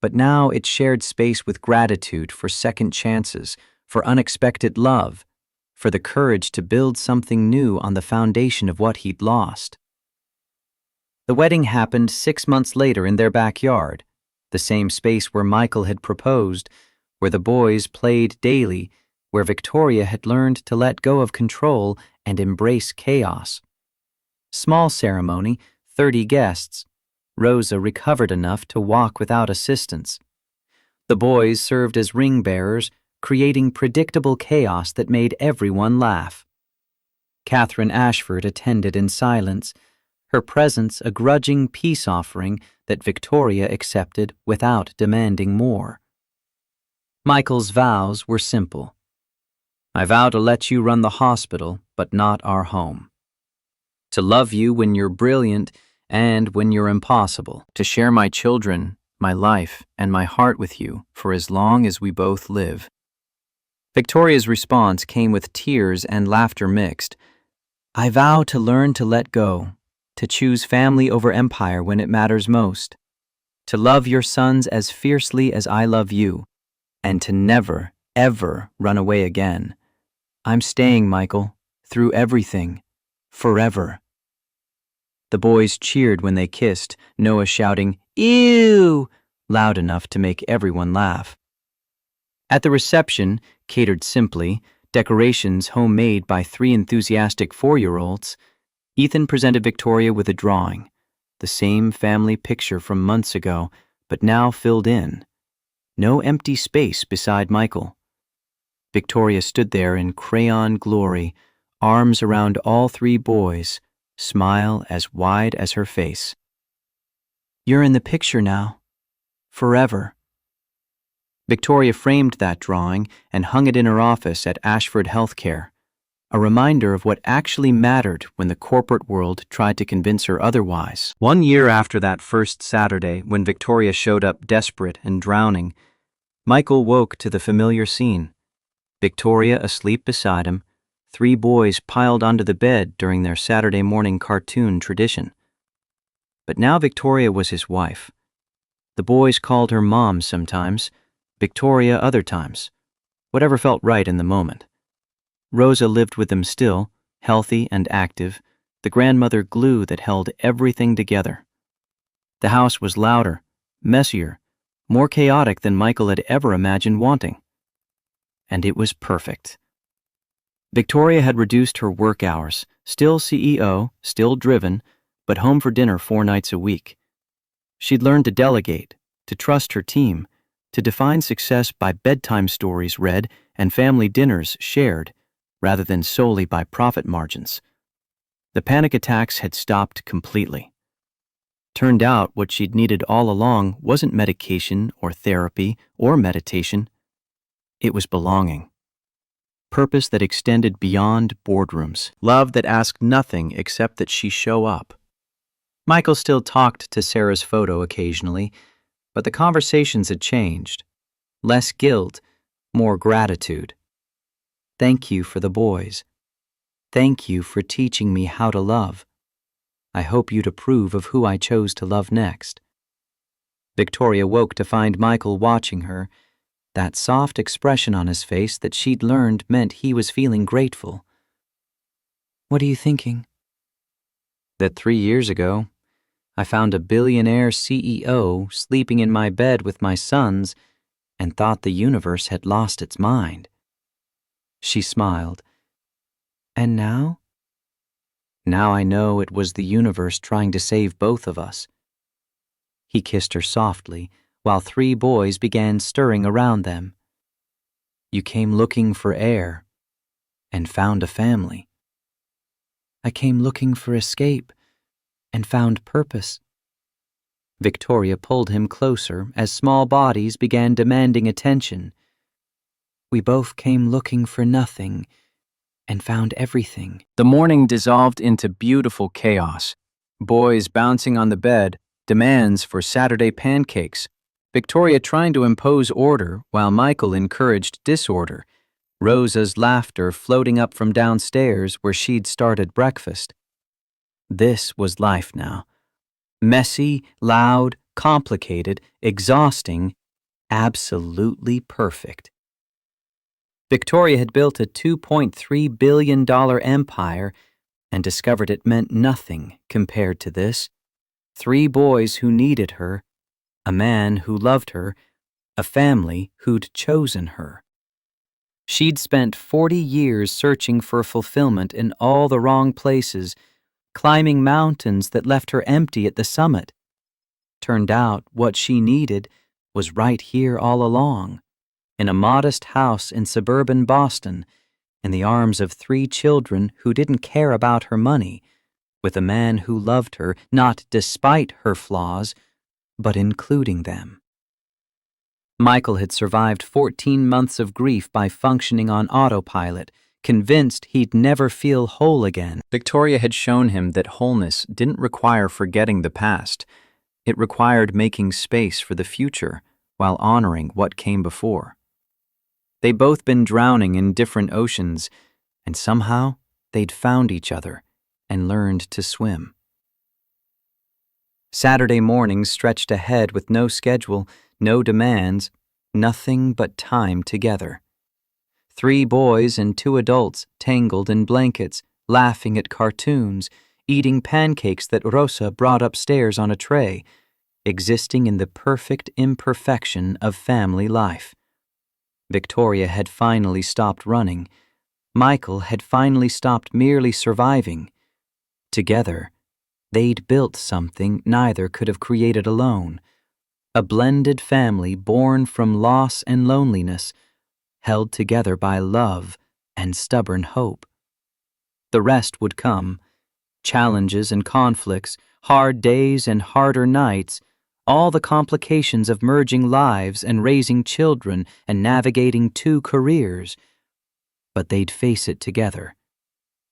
B: But now it shared space with gratitude for second chances, for unexpected love, for the courage to build something new on the foundation of what he'd lost. The wedding happened 6 months later in their backyard, the same space where Michael had proposed, where the boys played daily, where Victoria had learned to let go of control and embrace chaos. Small ceremony, 30 guests. Rosa recovered enough to walk without assistance. The boys served as ring bearers, creating predictable chaos that made everyone laugh. Catherine Ashford attended in silence, her presence a grudging peace offering that Victoria accepted without demanding more. Michael's vows were simple. I vow to let you run the hospital, but not our home. To love you when you're brilliant and when you're impossible. To share my children, my life, and my heart with you for as long as we both live. Victoria's response came with tears and laughter mixed. I vow to learn to let go, to choose family over empire when it matters most, to love your sons as fiercely as I love you, and to never, ever run away again. I'm staying, Michael, through everything, forever. The boys cheered when they kissed, Noah shouting, "Ew!" loud enough to make everyone laugh. At the reception, catered simply, decorations homemade by 3 enthusiastic 4-year-olds, Ethan presented Victoria with a drawing, the same family picture from months ago, but now filled in. No empty space beside Michael. Victoria stood there in crayon glory, arms around all 3 boys, smile as wide as her face. You're in the picture now. Forever. Victoria framed that drawing and hung it in her office at Ashford Healthcare, a reminder of what actually mattered when the corporate world tried to convince her otherwise. 1 year after that first Saturday, when Victoria showed up desperate and drowning, Michael woke to the familiar scene. Victoria asleep beside him, 3 boys piled onto the bed during their Saturday morning cartoon tradition. But now Victoria was his wife. The boys called her Mom sometimes, Victoria other times, whatever felt right in the moment. Rosa lived with them still, healthy and active, the grandmother glue that held everything together. The house was louder, messier, more chaotic than Michael had ever imagined wanting. And it was perfect. Victoria had reduced her work hours, still CEO, still driven, but home for dinner 4 nights a week. She'd learned to delegate, to trust her team, to define success by bedtime stories read and family dinners shared, rather than solely by profit margins. The panic attacks had stopped completely. Turned out what she'd needed all along wasn't medication or therapy or meditation. It was belonging. Purpose that extended beyond boardrooms. Love that asked nothing except that she show up. Michael still talked to Sarah's photo occasionally, but the conversations had changed. Less guilt, more gratitude. Thank you for the boys. Thank you for teaching me how to love. I hope you'd approve of who I chose to love next. Victoria woke to find Michael watching her, that soft expression on his face that she'd learned meant he was feeling grateful. What are you thinking? That 3 years ago, I found a billionaire CEO sleeping in my bed with my sons and thought the universe had lost its mind. She smiled. And now? Now I know it was the universe trying to save both of us. He kissed her softly, while 3 boys began stirring around them. You came looking for air and found a family. I came looking for escape and found purpose. Victoria pulled him closer as small bodies began demanding attention. We both came looking for nothing and found everything. The morning dissolved into beautiful chaos. Boys bouncing on the bed, demands for Saturday pancakes, Victoria trying to impose order while Michael encouraged disorder, Rosa's laughter floating up from downstairs where she'd started breakfast. This was life now. Messy, loud, complicated, exhausting, absolutely perfect. Victoria had built a $2.3 billion empire and discovered it meant nothing compared to this. 3 boys who needed her, a man who loved her, a family who'd chosen her. She'd spent 40 years searching for fulfillment in all the wrong places, climbing mountains that left her empty at the summit. Turned out what she needed was right here all along, in a modest house in suburban Boston, in the arms of 3 children who didn't care about her money, with a man who loved her not despite her flaws, but including them. Michael had survived 14 months of grief by functioning on autopilot, convinced he'd never feel whole again.
A: Victoria had shown him that wholeness didn't require forgetting the past. It required making space for the future while honoring what came before. They'd both been drowning in different oceans, and somehow they'd found each other and learned to swim. Saturday mornings stretched ahead with no schedule, no demands, nothing but time together. 3 boys and 2 adults tangled in blankets, laughing at cartoons, eating pancakes that Rosa brought upstairs on a tray, existing in the perfect imperfection of family life. Victoria had finally stopped running. Michael had finally stopped merely surviving. Together, they'd built something neither could have created alone. A blended family born from loss and loneliness, held together by love and stubborn hope. The rest would come. Challenges and conflicts, hard days and harder nights, all the complications of merging lives and raising children and navigating 2 careers. But they'd face it together,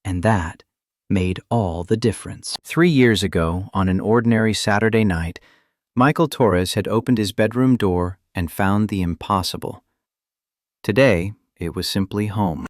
A: and that made all the difference. 3 years ago, on an ordinary Saturday night, Michael Torres had opened his bedroom door and found the impossible. Today, it was simply home.